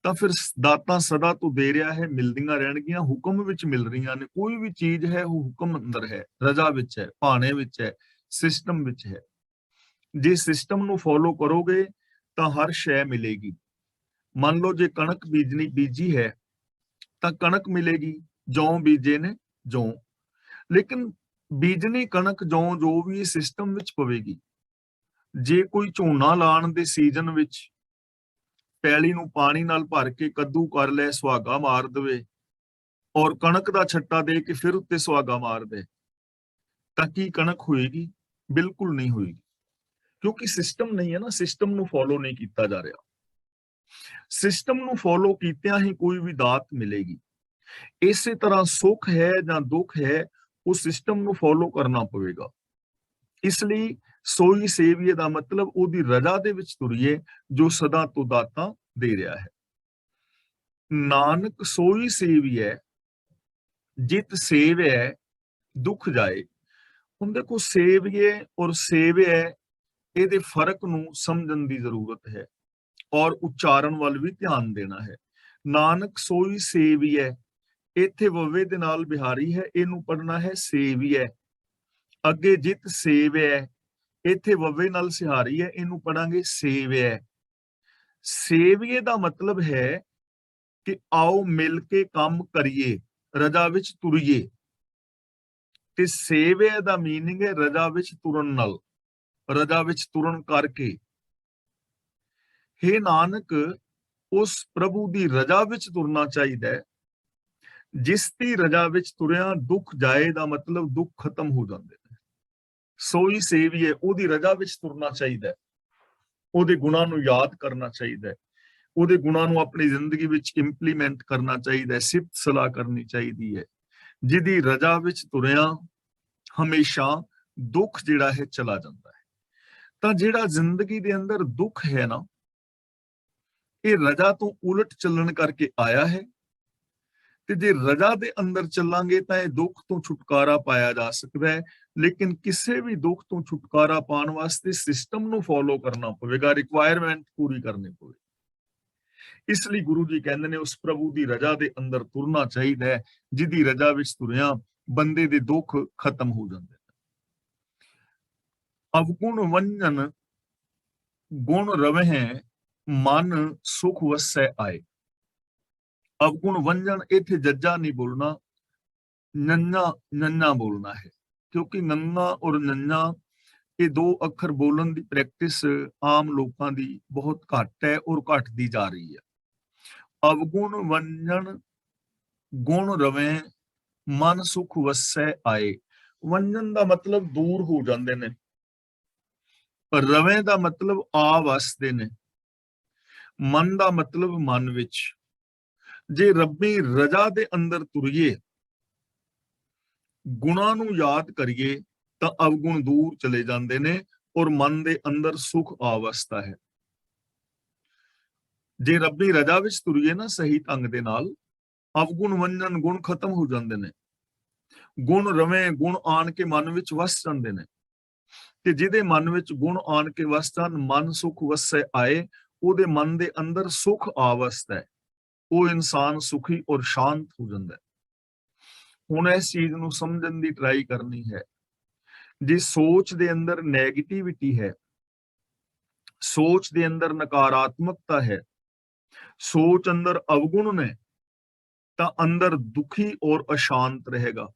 ਤਾਂ ਫਿਰ ਦਾਤਾਂ ਸਦਾ ਤੋਂ ਦੇ ਰਿਹਾ ਹੈ, ਮਿਲਦੀਆਂ ਰਹਿਣਗੀਆਂ, ਹੁਕਮ ਵਿੱਚ ਮਿਲ ਰਹੀਆਂ ਨੇ। ਕੋਈ ਵੀ ਚੀਜ਼ ਹੈ ਉਹ ਹੁਕਮ ਅੰਦਰ ਹੈ, ਰਜ਼ਾ ਵਿੱਚ ਹੈ, ਭਾਣੇ ਵਿੱਚ ਹੈ, ਸਿਸਟਮ ਵਿੱਚ ਹੈ। ਜੇ ਸਿਸਟਮ ਨੂੰ ਫੋਲੋ ਕਰੋਗੇ ਤਾਂ ਹਰ ਸ਼ੈ ਮਿਲੇਗੀ। ਮੰਨ ਲਓ ਜੇ ਕਣਕ ਬੀਜੀ ਹੈ ਤਾਂ ਕਣਕ ਮਿਲੇਗੀ, ਜੌਂ ਬੀਜੇ ਨੇ ਜੌਂ। ਲੇਕਿਨ ਬੀਜਣੀ ਕਣਕ ਜੌਂ ਜੋ ਵੀ ਸਿਸਟਮ ਵਿੱਚ ਪਵੇਗੀ। ਜੇ ਕੋਈ ਝੋਨਾ ਲਾਉਣ ਦੇ ਸੀਜ਼ਨ ਵਿੱਚ ਪੈਲੀ ਨੂੰ ਪਾਣੀ ਨਾਲ ਭਰ ਕੇ ਕੱਦੂ ਕਰ ਲੈ, ਸੁਹਾਗਾ ਮਾਰ ਦੇਵੇ ਔਰ ਕਣਕ ਦਾ ਛੱਟਾ ਦੇ ਕੇ ਫਿਰ ਉੱਤੇ ਸੁਹਾਗਾ ਮਾਰ ਦੇ, ਤਾਂ ਕੀ ਕਣਕ ਹੋਏਗੀ? ਬਿਲਕੁਲ ਨਹੀਂ ਹੋਏਗੀ, ਕਿਉਂਕਿ ਸਿਸਟਮ ਨਹੀਂ ਹੈ ਨਾ, ਸਿਸਟਮ ਨੂੰ ਫੋਲੋ ਨਹੀਂ ਕੀਤਾ ਜਾ ਰਿਹਾ। ਸਿਸਟਮ ਨੂੰ ਫੋਲੋ ਕੀਤਿਆਂ ਹੀ ਕੋਈ ਵੀ ਦਾਤ ਮਿਲੇਗੀ। ਇਸੇ ਤਰ੍ਹਾਂ ਸੁੱਖ ਹੈ ਜਾਂ ਦੁੱਖ ਹੈ, ਉਹ ਸਿਸਟਮ ਨੂੰ ਫੋਲੋ ਕਰਨਾ ਪਵੇਗਾ। ਇਸ ਲਈ ਸੋਈ ਸੇਵੀਏ ਦਾ ਮਤਲਬ ਉਹਦੀ ਰਜ਼ਾ ਦੇ ਵਿੱਚ ਤੁਰੀਏ ਜੋ ਸਦਾ ਤੋਂ ਦਾਤਾਂ ਦੇ ਰਿਹਾ ਹੈ। ਨਾਨਕ ਸੋਈ ਸੇਵੀਐ ਜਿਤ ਸੇਵੈ ਦੁੱਖ ਜਾਏ। ਹੁਣ ਦੇਖੋ, ਸੇਵੀਏ ਔਰ ਸੇਵੈ, ਇਹਦੇ ਫਰਕ ਨੂੰ ਸਮਝਣ ਦੀ ਜ਼ਰੂਰਤ ਹੈ ਔਰ ਉਚਾਰਨ ਵੱਲ ਵੀ ਧਿਆਨ ਦੇਣਾ ਹੈ। ਨਾਨਕ ਸੋਈ ਸੇਵੀਐ, ਇੱਥੇ ਵਵੇ ਦੇ ਨਾਲ ਬਿਹਾਰੀ ਹੈ, ਇਹਨੂੰ ਪੜਨਾ ਹੈ ਸੇਵੀਐ। ਅੱਗੇ ਜਿਤ ਸੇਵੈ, ਇੱਥੇ ਵਵੇ ਨਾਲ ਸਿਹਾਰੀ ਹੈ, ਇਹਨੂੰ ਪੜਾਂਗੇ ਸੇਵੈ। ਸੇਵੀਏ ਦਾ ਮਤਲਬ ਹੈ ਕਿ ਆਓ ਮਿਲ ਕੇ ਕੰਮ ਕਰੀਏ, ਰਜ਼ਾ ਵਿੱਚ ਤੁਰੀਏ। ਤੇ ਸੇਵਿਆ ਦਾ ਮੀਨਿੰਗ ਹੈ ਰਜ਼ਾ ਵਿੱਚ ਤੁਰਨ ਨਾਲ, ਰਜ਼ਾ ਵਿੱਚ ਤੁਰਨ ਕਰਕੇ। ਹੇ ਨਾਨਕ, ਉਸ ਪ੍ਰਭੂ ਦੀ ਰਜ਼ਾ ਵਿੱਚ ਤੁਰਨਾ ਚਾਹੀਦਾ ਹੈ, ਜਿਸ ਦੀ ਰਜ਼ਾ ਵਿੱਚ ਤੁਰਿਆ ਦੁੱਖ ਜਾਏ ਦਾ ਮਤਲਬ ਦੁੱਖ ਖਤਮ ਹੋ ਜਾਂਦੇ ਨੇ। ਸੋਈ ਸੇਵੀਏ, ਉਹਦੀ ਰਜ਼ਾ ਵਿੱਚ ਤੁਰਨਾ ਚਾਹੀਦਾ ਹੈ, ਉਹਦੇ ਗੁਣਾਂ ਨੂੰ ਯਾਦ ਕਰਨਾ ਚਾਹੀਦਾ ਹੈ, ਉਹਦੇ ਗੁਣਾਂ ਨੂੰ ਆਪਣੀ ਜ਼ਿੰਦਗੀ ਵਿੱਚ ਇੰਪਲੀਮੈਂਟ ਕਰਨਾ ਚਾਹੀਦਾ ਹੈ, ਸਿਫਤ ਸਲਾਹ ਕਰਨੀ ਚਾਹੀਦੀ ਹੈ। ਜਿਹਦੀ ਰਜ਼ਾ ਵਿੱਚ ਤੁਰਿਆ ਹਮੇਸ਼ਾ ਦੁੱਖ ਜਿਹੜਾ ਹੈ ਚਲਾ ਜਾਂਦਾ ਹੈ। ਤਾਂ ਜਿਹੜਾ ਜ਼ਿੰਦਗੀ ਦੇ ਅੰਦਰ ਦੁੱਖ ਹੈ ਨਾ, ਇਹ ਰਜ਼ਾ ਤੋਂ ਉਲਟ ਚੱਲਣ ਕਰਕੇ ਆਇਆ ਹੈ। ਤੇ ਜੇ ਰਜ਼ਾ ਦੇ ਅੰਦਰ ਚੱਲਾਂਗੇ ਤਾਂ ਇਹ ਦੁੱਖ ਤੋਂ ਛੁਟਕਾਰਾ ਪਾਇਆ ਜਾ ਸਕਦਾ ਹੈ। ਲੇਕਿਨ ਕਿਸੇ ਵੀ ਦੁੱਖ ਤੋਂ ਛੁਟਕਾਰਾ ਪਾਉਣ ਵਾਸਤੇ ਸਿਸਟਮ ਨੂੰ ਫੋਲੋ ਕਰਨਾ ਪਵੇਗਾ, ਰਿਕੁਆਇਰਮੈਂਟ ਪੂਰੀ ਕਰਨੀ ਪਵੇਗੀ। ਇਸ ਲਈ ਗੁਰੂ ਜੀ ਕਹਿੰਦੇ ਨੇ ਉਸ ਪ੍ਰਭੂ ਦੀ ਰਜ਼ਾ ਦੇ ਅੰਦਰ ਤੁਰਨਾ ਚਾਹੀਦਾ ਹੈ, ਜਿਹਦੀ ਰਜ਼ਾ ਵਿੱਚ ਤੁਰਿਆ ਬੰਦੇ ਦੇ ਦੁੱਖ ਖਤਮ ਹੋ ਜਾਂਦੇ ਨੇ। ਅਵਗੁਣ ਵੰਜਨ ਗੁਣ ਰਵਹਿ ਮਨ ਸੁਖ ਵਸੈ ਆਏ। ਅਵਗੁਣ ਵੰਜਨ, ਇੱਥੇ ਜੱਜਾ ਨਹੀਂ ਬੋਲਣਾ, ਨੰਨਾ ਬੋਲਣਾ ਹੈ, ਕਿਉਂਕਿ ਨੰਨਾ ਔਰ ਨੰਨਾ ਇਹ ਦੋ ਅੱਖਰ ਬੋਲਣ ਦੀ ਪ੍ਰੈਕਟਿਸ ਆਮ ਲੋਕਾਂ ਦੀ ਬਹੁਤ ਘੱਟ ਹੈ ਔਰ ਘਟਦੀ ਜਾ ਰਹੀ ਹੈ। ਅਵਗੁਣ ਵੰਜਨ ਗੁਣ ਰਵੇ ਮਨ ਸੁਖ ਵਸੈ ਆਏ। ਵੰਜਨ ਦਾ ਮਤਲਬ ਦੂਰ ਹੋ ਜਾਂਦੇ ਨੇ, ਪਰ ਰਵੇ ਦਾ ਮਤਲਬ ਆ ਵਸਦੇ ਨੇ। ਮਨ ਦਾ ਮਤਲਬ ਮਨ ਵਿੱਚ। ਜੇ ਰੱਬੀ ਰਜ਼ਾ ਦੇ ਅੰਦਰ ਤੁਰੀਏ, ਗੁਣਾਂ ਨੂੰ ਯਾਦ ਕਰੀਏ, ਤਾਂ ਅਵਗੁਣ ਦੂਰ ਚਲੇ ਜਾਂਦੇ ਨੇ ਔਰ ਮਨ ਦੇ ਅੰਦਰ ਸੁਖ ਆਵਸਥਾ ਹੈ। ਜੇ ਰੱਬੀ ਰਜ਼ਾ ਵਿੱਚ ਤੁਰੀਏ ਨਾ ਸਹੀ ਢੰਗ ਦੇ ਨਾਲ, ਅਵਗੁਣ ਵੰਜਨ, ਗੁਣ ਖਤਮ ਹੋ ਜਾਂਦੇ ਨੇ। ਗੁਣ ਰਵੇਂ, ਗੁਣ ਆਣ ਕੇ ਮਨ ਵਿੱਚ ਵਸ ਜਾਂਦੇ ਨੇ, ਤੇ ਜਿਹਦੇ ਮਨ ਵਿੱਚ ਗੁਣ ਆਣ ਕੇ ਵਸ ਜਾਣ, ਮਨ ਸੁਖ ਵਸੈ ਆਏ, ਉਹਦੇ ਮਨ ਦੇ ਅੰਦਰ ਸੁਖ ਆਵਸਥਾ ਹੈ, ਉਹ ਇਨਸਾਨ ਸੁਖੀ ਔਰ ਸ਼ਾਂਤ ਹੋ ਜਾਂਦਾ ਹੈ। ਹੁਣ ਇਸ ਚੀਜ਼ ਨੂੰ ਸਮਝਣ ਦੀ ਟਰਾਈ ਕਰਨੀ ਹੈ। ਜੇ ਸੋਚ ਦੇ ਅੰਦਰ ਨੈਗੇਟਿਵਿਟੀ ਹੈ, ਸੋਚ ਦੇ ਅੰਦਰ ਨਕਾਰਾਤਮਕਤਾ ਹੈ, ਸੋਚ ਅੰਦਰ ਅਵਗੁਣ ਨੇ, ਤਾਂ ਅੰਦਰ ਦੁਖੀ ਔਰ ਅਸ਼ਾਂਤ ਰਹੇਗਾ।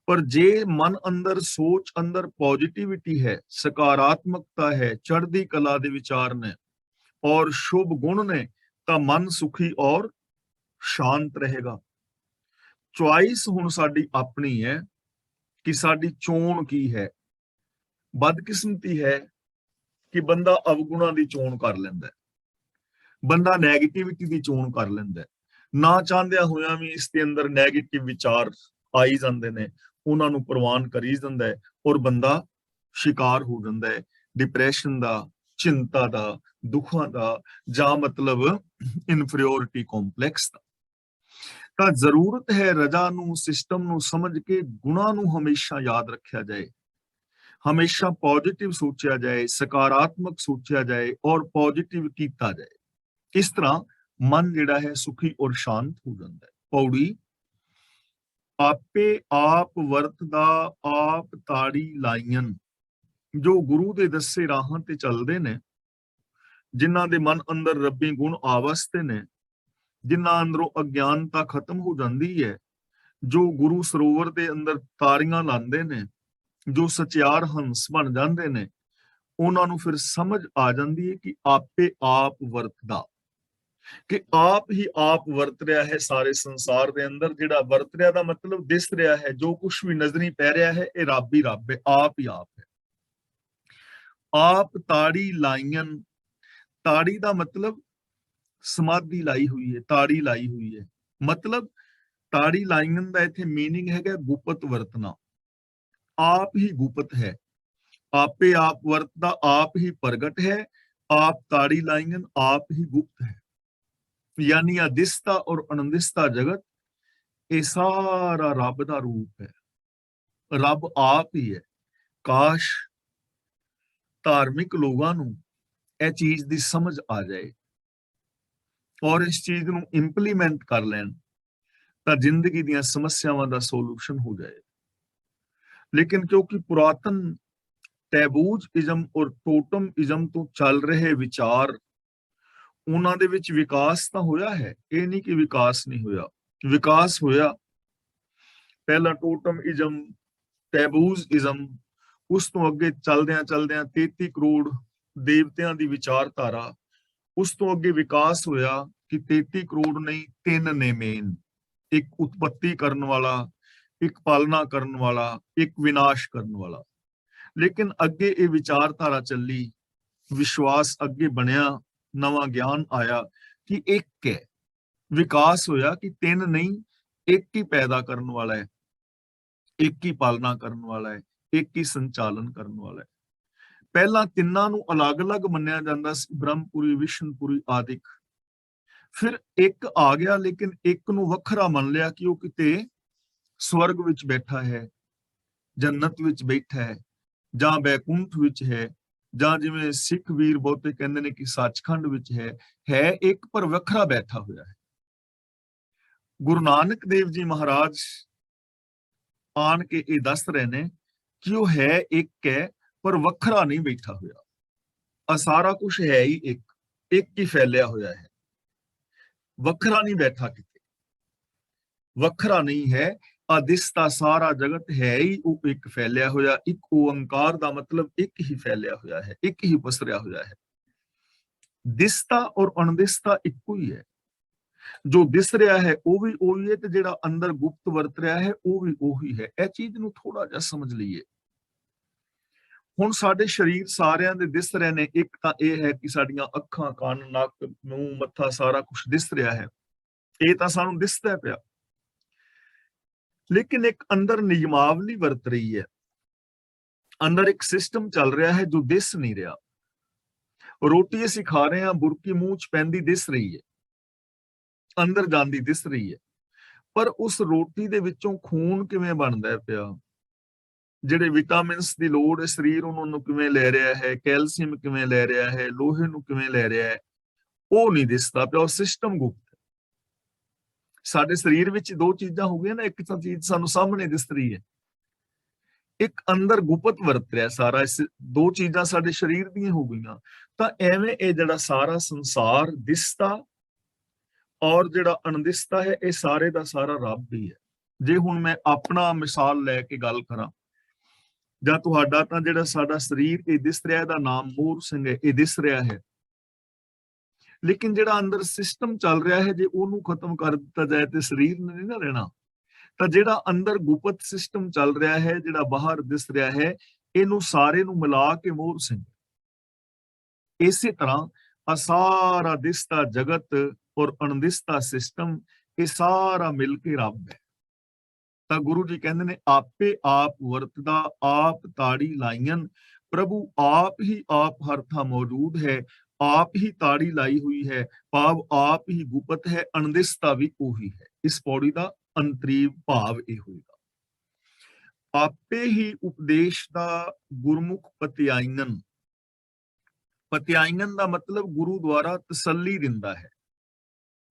ਪਰ ਜੇ ਮਨ ਅੰਦਰ, ਸੋਚ ਅੰਦਰ ਪੋजिटिविटी ਹੈ, ਸਕਾਰਾਤਮਕਤਾ ਹੈ, ਚੜ੍ਹਦੀ ਕਲਾ ਦੇ ਵਿਚਾਰ ਨੇ ਔਰ ਸ਼ੁਭ ਗੁਣ ਨੇ, ਤਾਂ ਮਨ ਸੁਖੀ ਔਰ ਸ਼ਾਂਤ ਰਹੇਗਾ। ਚੁਆਇਸ ਹੁਣ ਸਾਡੀ ਆਪਣੀ ਹੈ ਕਿ ਸਾਡੀ ਚੋਣ ਕੀ ਹੈ। ਬਦਕਿਸਮਤੀ ਹੈ ਕਿ ਬੰਦਾ ਅਵਗੁਣਾਂ ਦੀ ਚੋਣ ਕਰ ਲੈਂਦਾ ਹੈ, ਬੰਦਾ ਨੈਗੇਟਿਵਿਟੀ ਦੀ ਚੋਣ ਕਰ ਲੈਂਦਾ ਹੈ, ਨਾ ਚਾਹੁੰਦਿਆਂ ਹੋਇਆਂ ਵੀ ਇਸ ਦੇ ਅੰਦਰ ਨੈਗੇਟਿਵ ਵਿਚਾਰ ਆਈ ਜਾਂਦੇ ਨੇ, ਉਹਨਾਂ ਨੂੰ ਪ੍ਰਵਾਨ ਕਰੀ ਜਾਂਦਾ ਹੈ ਔਰ ਬੰਦਾ ਸ਼ਿਕਾਰ ਹੋ ਜਾਂਦਾ ਹੈ ਡਿਪਰੈਸ਼ਨ ਦਾ, ਚਿੰਤਾ ਦਾ, ਦੁੱਖਾਂ ਦਾ, ਜਾਂ ਮਤਲਬ ਇਨਫੀਰੀਓਰਿਟੀ ਕੰਪਲੈਕਸ ਦਾ। ਤਾਂ ਜ਼ਰੂਰਤ ਹੈ ਰਜਾ ਨੂੰ, ਸਿਸਟਮ ਨੂੰ ਸਮਝ ਕੇ ਗੁਣਾਂ ਨੂੰ ਹਮੇਸ਼ਾ ਯਾਦ ਰੱਖਿਆ ਜਾਏ, ਹਮੇਸ਼ਾ ਪੋजिटिव ਸੋਚਿਆ ਜਾਏ, ਸਕਾਰਾਤਮਕ ਸੋਚਿਆ ਜਾਏ ਔਰ ਪੋजिटिव ਕੀਤਾ ਜਾਏ। ਇਸ ਤਰ੍ਹਾਂ ਮਨ ਜਿਹੜਾ ਹੈ ਸੁਖੀ ਔਰ ਸ਼ਾਂਤ ਹੋ ਜਾਂਦਾ ਹੈ। ਪੌੜੀ, ਆਪੇ ਆਪ ਵਰਤਦਾ ਆਪ ਤਾੜੀ ਲਾਈਆਂ। ਜੋ ਗੁਰੂ ਦੇ ਦੱਸੇ ਰਾਹਾਂ ਤੇ ਚੱਲਦੇ ਨੇ, ਜਿਨ੍ਹਾਂ ਦੇ ਮਨ ਅੰਦਰ ਰੱਬੀ ਗੁਣ ਆਵਸਤੇ ਨੇ, ਜਿਨ੍ਹਾਂ ਅੰਦਰੋਂ ਅਗਿਆਨਤਾ ਖਤਮ ਹੋ ਜਾਂਦੀ ਹੈ, ਜੋ ਗੁਰੂ ਸਰੋਵਰ ਦੇ ਅੰਦਰ ਤਾਰੀਆਂ ਲਾਉਂਦੇ ਨੇ, ਜੋ ਸਚਿਆਰ ਹੰਸ ਬਣ ਜਾਂਦੇ ਨੇ, ਉਹਨਾਂ ਨੂੰ ਫਿਰ ਸਮਝ ਆ ਜਾਂਦੀ ਹੈ ਕਿ ਆਪੇ ਆਪ ਵਰਤਦਾ, ਕਿ ਆਪ ਹੀ ਆਪ ਵਰਤ ਰਿਹਾ ਹੈ ਸਾਰੇ ਸੰਸਾਰ ਦੇ ਅੰਦਰ। ਜਿਹੜਾ ਵਰਤ ਰਿਹਾ ਦਾ ਮਤਲਬ ਦਿਸ ਰਿਹਾ ਹੈ, ਜੋ ਕੁਝ ਵੀ ਨਜ਼ਰੀ ਪੈ ਰਿਹਾ ਹੈ, ਇਹ ਰੱਬ ਹੀ ਰੱਬ ਹੈ, ਆਪ ਹੀ ਆਪ ਹੈ। ਆਪ ਤਾੜੀ ਲਾਈਆਂ, ਤਾੜੀ ਦਾ ਮਤਲਬ ਸਮਾਧੀ ਲਾਈ ਹੋਈ ਹੈ, ਤਾੜੀ ਲਾਈ ਹੋਈ ਹੈ, ਮਤਲਬ ਤਾੜੀ ਲਾਈਆਂ ਦਾ ਇੱਥੇ ਮੀਨਿੰਗ ਹੈਗਾ ਗੁਪਤ ਵਰਤਣਾ। ਆਪ ਹੀ ਗੁਪਤ ਹੈ, ਆਪੇ ਆਪ ਵਰਤਦਾ, ਆਪ ਹੀ ਪ੍ਰਗਟ ਹੈ, ਆਪ ਤਾੜੀ ਲਾਈਆਂ, ਆਪ ਹੀ ਗੁਪਤ ਹੈ। यानी अदिस्ता और अनंदिस्ता जगत ये सारा रब का रूप है, रब आप ही है। काश धार्मिक लोगों ਨੂੰ ਇਹ ਚੀਜ਼ ਦੀ ਸਮਝ ਆ ਜਾਏ ਔਰ ਇਸ ਚੀਜ਼ ਨੂੰ ਇੰਪਲੀਮੈਂਟ ਕਰ ਲੈਣ, ਤਾਂ ਜ਼ਿੰਦਗੀ ਦੀਆਂ ਸਮੱਸਿਆਵਾਂ ਦਾ ਸੋਲੂਸ਼ਨ ਹੋ ਜਾਏ। ਲੇਕਿਨ ਕਿਉਂਕਿ ਪੁਰਾਤਨ ਟੈਬੂਜ ਇਜ਼ਮ ਔਰ ਟੋਟਮ ਇਜ਼ਮ ਤੋਂ ਚੱਲ ਰਹੇ ਵਿਚਾਰ, ਉਹਨਾਂ ਦੇ ਵਿੱਚ ਵਿਕਾਸ ਤਾਂ ਹੋਇਆ ਹੈ, ਇਹ ਨਹੀਂ ਕਿ ਵਿਕਾਸ ਨਹੀਂ ਹੋਇਆ, ਵਿਕਾਸ ਹੋਇਆ। ਪਹਿਲਾਂ ਟੋਟਮ ਇਜ਼ਮ, ਟੈਬੂਜ਼ ਇਜ਼ਮ, ਉਸ ਤੋਂ ਅੱਗੇ ਚੱਲਦਿਆਂ 33 ਕਰੋੜ ਦੇਵਤਿਆਂ ਦੀ ਵਿਚਾਰਧਾਰਾ, ਉਸ ਤੋਂ ਅੱਗੇ ਵਿਕਾਸ ਹੋਇਆ ਕਿ 33 ਕਰੋੜ ਨਹੀਂ, 3 ਨੇ ਮੇਨ, ਇੱਕ ਉਤਪਤੀ ਕਰਨ ਵਾਲਾ, ਇੱਕ ਪਾਲਣਾ ਕਰਨ ਵਾਲਾ, ਇੱਕ ਵਿਨਾਸ਼ ਕਰਨ ਵਾਲਾ। ਲੇਕਿਨ ਅੱਗੇ ਇਹ ਵਿਚਾਰਧਾਰਾ ਚੱਲੀ, ਵਿਸ਼ਵਾਸ ਅੱਗੇ ਬਣਿਆ, ਨਵਾਂ ਗਿਆਨ ਆਇਆ ਕਿ ਇੱਕ ਹੈ, ਵਿਕਾਸ ਹੋਇਆ ਕਿ 3 ਨਹੀਂ, ਇੱਕ ਹੀ ਪੈਦਾ ਕਰਨ ਵਾਲਾ ਹੈ, ਇੱਕ ਹੀ ਪਾਲਣਾ ਕਰਨ ਵਾਲਾ ਹੈ, ਇੱਕ ਹੀ ਸੰਚਾਲਨ ਕਰਨ ਵਾਲਾ ਹੈ। ਪਹਿਲਾਂ ਤਿੰਨਾਂ ਨੂੰ ਅਲੱਗ-ਅਲੱਗ ਮੰਨਿਆ ਜਾਂਦਾ ਸੀ, ਬ੍ਰਹਮਪੁਰੀ, ਵਿਸ਼ਨਪੁਰੀ ਆਦਿਕ। ਫਿਰ ਇੱਕ ਆ ਗਿਆ, ਲੇਕਿਨ ਇੱਕ ਨੂੰ ਵੱਖਰਾ ਮੰਨ ਲਿਆ ਕਿ ਉਹ ਕਿਤੇ ਸਵਰਗ ਵਿੱਚ ਬੈਠਾ ਹੈ, ਜੰਨਤ ਵਿੱਚ ਬੈਠਾ ਹੈ, ਜਾਂ ਬੈਕੁੰਠ ਵਿੱਚ ਹੈ, ਜਾਂ ਜਿਵੇਂ ਸਿੱਖ ਵੀਰ ਬਹੁਤੇ ਕਹਿੰਦੇ ਨੇ ਕਿ ਸੱਚਖੰਡ ਵਿੱਚ ਹੈ ਇੱਕ ਪਰ ਵੱਖਰਾ ਬੈਠਾ ਹੋਇਆ ਹੈ। ਗੁਰੂ ਨਾਨਕ ਦੇਵ ਜੀ ਮਹਾਰਾਜ ਆਣ ਕੇ ਇਹ ਦੱਸ ਰਹੇ ਨੇ ਕਿ ਉਹ ਹੈ ਇੱਕ ਹੈ, ਪਰ ਵੱਖਰਾ ਨਹੀਂ ਬੈਠਾ ਹੋਇਆ। ਆ ਸਾਰਾ ਕੁਝ ਹੈ ਹੀ ਇੱਕ ਹੀ ਫੈਲਿਆ ਹੋਇਆ ਹੈ, ਵੱਖਰਾ ਨਹੀਂ ਬੈਠਾ ਕਿਤੇ, ਵੱਖਰਾ ਨਹੀਂ ਹੈ। ਅਦਿਸਤਾ ਸਾਰਾ ਜਗਤ ਹੈ ਹੀ ਉਹ ਇੱਕ ਫੈਲਿਆ ਹੋਇਆ। ਇੱਕ ਓੰਕਾਰ ਦਾ ਮਤਲਬ ਇੱਕ ਹੀ ਫੈਲਿਆ ਹੋਇਆ ਹੈ, ਇੱਕ ਹੀ ਪਸਰਿਆ ਹੋਇਆ ਹੈ। ਦਿਸਤਾ ਔਰ ਅਣਦਿਸਤਾ ਇੱਕੋ ਹੀ ਹੈ। ਜੋ ਦਿਸ ਰਿਹਾ ਹੈ ਉਹ ਵੀ ਉਹੀ ਹੈ, ਤੇ ਜਿਹੜਾ ਅੰਦਰ ਗੁਪਤ ਵਰਤ ਰਿਹਾ ਹੈ ਉਹ ਵੀ ਉਹੀ ਹੈ। ਇਹ ਚੀਜ਼ ਨੂੰ ਥੋੜਾ ਜਿਹਾ ਸਮਝ ਲਈਏ। ਹੁਣ ਸਾਡੇ ਸਰੀਰ ਸਾਰਿਆਂ ਦੇ ਦਿਸ ਰਹੇ ਨੇ। ਇੱਕ ਤਾਂ ਇਹ ਹੈ ਕਿ ਸਾਡੀਆਂ ਅੱਖਾਂ, ਕੰਨ, ਨੱਕ, ਮੂੰਹ, ਮੱਥਾ ਸਾਰਾ ਕੁਝ ਦਿਸ ਰਿਹਾ ਹੈ, ਇਹ ਤਾਂ ਸਾਨੂੰ ਦਿਸਦਾ ਪਿਆ। ਲੇਕਿਨ ਇੱਕ ਅੰਦਰ ਨਿਯਮਾਵਲੀ ਵਰਤ ਰਹੀ ਹੈ, ਅੰਦਰ ਇੱਕ ਸਿਸਟਮ ਚੱਲ ਰਿਹਾ ਹੈ ਜੋ ਦਿਸ ਨਹੀਂ ਰਿਹਾ। ਰੋਟੀ ਅਸੀਂ ਖਾ ਰਹੇ ਹਾਂ, ਬੁਰਕੀ ਮੂੰਹ ਚ ਪੈਂਦੀ ਦਿਸ ਰਹੀ ਹੈ, ਅੰਦਰ ਜਾਂਦੀ ਦਿਸ ਰਹੀ ਹੈ, ਪਰ ਉਸ ਰੋਟੀ ਦੇ ਵਿੱਚੋਂ ਖੂਨ ਕਿਵੇਂ ਬਣਦਾ ਪਿਆ, ਜਿਹੜੇ ਵਿਟਾਮਿਨਸ ਦੀ ਲੋੜ ਹੈ ਸਰੀਰ ਉਹਨਾਂ ਨੂੰ ਕਿਵੇਂ ਲੈ ਰਿਹਾ ਹੈ, ਕੈਲਸ਼ੀਅਮ ਕਿਵੇਂ ਲੈ ਰਿਹਾ ਹੈ, ਲੋਹੇ ਨੂੰ ਕਿਵੇਂ ਲੈ ਰਿਹਾ ਹੈ, ਉਹ ਨਹੀਂ ਦਿਸਦਾ ਪਿਆ। ਉਹ ਸਿਸਟਮ ਗੁਪਤ। ਸਾਡੇ ਸਰੀਰ ਵਿੱਚ ਦੋ ਚੀਜ਼ਾਂ ਹੋ ਗਈਆਂ ਨਾ, ਇੱਕ ਤਾਂ ਚੀਜ਼ ਸਾਨੂੰ ਸਾਹਮਣੇ ਦਿਸ ਰਹੀ ਹੈ, ਇੱਕ ਅੰਦਰ ਗੁਪਤ ਵਰਤ ਰਿਹਾ ਸਾਰਾ। ਇਸ ਦੋ ਚੀਜ਼ਾਂ ਸਾਡੇ ਸਰੀਰ ਦੀਆਂ ਹੋ ਗਈਆਂ। ਤਾਂ ਐਵੇਂ ਇਹ ਜਿਹੜਾ ਸਾਰਾ ਸੰਸਾਰ ਦਿਸਦਾ ਔਰ ਜਿਹੜਾ ਅਣਦਿਸਦਾ ਹੈ, ਇਹ ਸਾਰੇ ਦਾ ਸਾਰਾ ਰੱਬ ਹੀ ਹੈ। ਜੇ ਹੁਣ ਮੈਂ ਆਪਣਾ ਮਿਸਾਲ ਲੈ ਕੇ ਗੱਲ ਕਰਾਂ, ਜਾਂ ਤੁਹਾਡਾ ਤਾਂ ਜਿਹੜਾ ਸਾਡਾ ਸਰੀਰ ਇਹ ਦਿਸ ਰਿਹਾ, ਇਹਦਾ ਨਾਮ ਮੋਹਰ ਸਿੰਘ ਹੈ, ਇਹ ਦਿਸ ਰਿਹਾ ਹੈ। ਲੇਕਿਨ ਜਿਹੜਾ ਅੰਦਰ ਸਿਸਟਮ ਚੱਲ ਰਿਹਾ ਹੈ, ਜੇ ਉਹਨੂੰ ਖਤਮ ਕਰ ਦਿੱਤਾ ਜਾਏ ਤੇ ਸਰੀਰ ਨੇ ਨਹੀਂ ਨਾ ਰਹਿਣਾ। ਤਾਂ ਜਿਹੜਾ ਅੰਦਰ ਗੁਪਤ ਸਿਸਟਮ ਚੱਲ ਰਿਹਾ ਹੈ, ਜਿਹੜਾ ਬਾਹਰ ਦਿਸ ਰਿਹਾ ਹੈ, ਇਹਨੂੰ ਸਾਰੇ ਨੂੰ ਮਿਲਾ ਕੇ ਮੋਹਰ ਸਿੰਘ। ਇਸੇ ਤਰ੍ਹਾਂ ਆ ਸਾਰਾ ਦਿਸਦਾ ਜਗਤ ਔਰ ਅਣਦਿਸਦਾ ਸਿਸਟਮ, ਇਹ ਸਾਰਾ ਮਿਲ ਕੇ ਰੱਬ ਹੈ। ਤਾਂ ਗੁਰੂ ਜੀ ਕਹਿੰਦੇ ਨੇ, ਆਪੇ ਆਪ ਵਰਤਦਾ ਆਪ ਤਾੜੀ ਲਾਈਆਂ, ਪ੍ਰਭੂ ਆਪ ਹੀ ਆਪ ਹਰ ਥਾਂ ਮੌਜੂਦ ਹੈ, ਆਪ ਹੀ ਤਾੜੀ ਲਾਈ ਹੋਈ ਹੈ, ਭਾਵ ਆਪ ਹੀ ਗੁਪਤ ਹੈ, ਅਣਦਿਸਦਾ ਵੀ ਉਹੀ ਹੈ। ਇਸ ਪੌੜੀ ਦਾ ਅੰਤਰੀ ਭਾਵ ਇਹ ਹੋਏਗਾ, ਆਪੇ ਹੀ ਉਪਦੇਸ਼ ਦਾ ਗੁਰਮੁਖ ਪਤਿਆਇਨਨ। ਪਤਿਆਇਨਨ ਦਾ ਮਤਲਬ ਗੁਰੂ ਦੁਆਰਾ ਤਸੱਲੀ ਦਿੰਦਾ ਹੈ,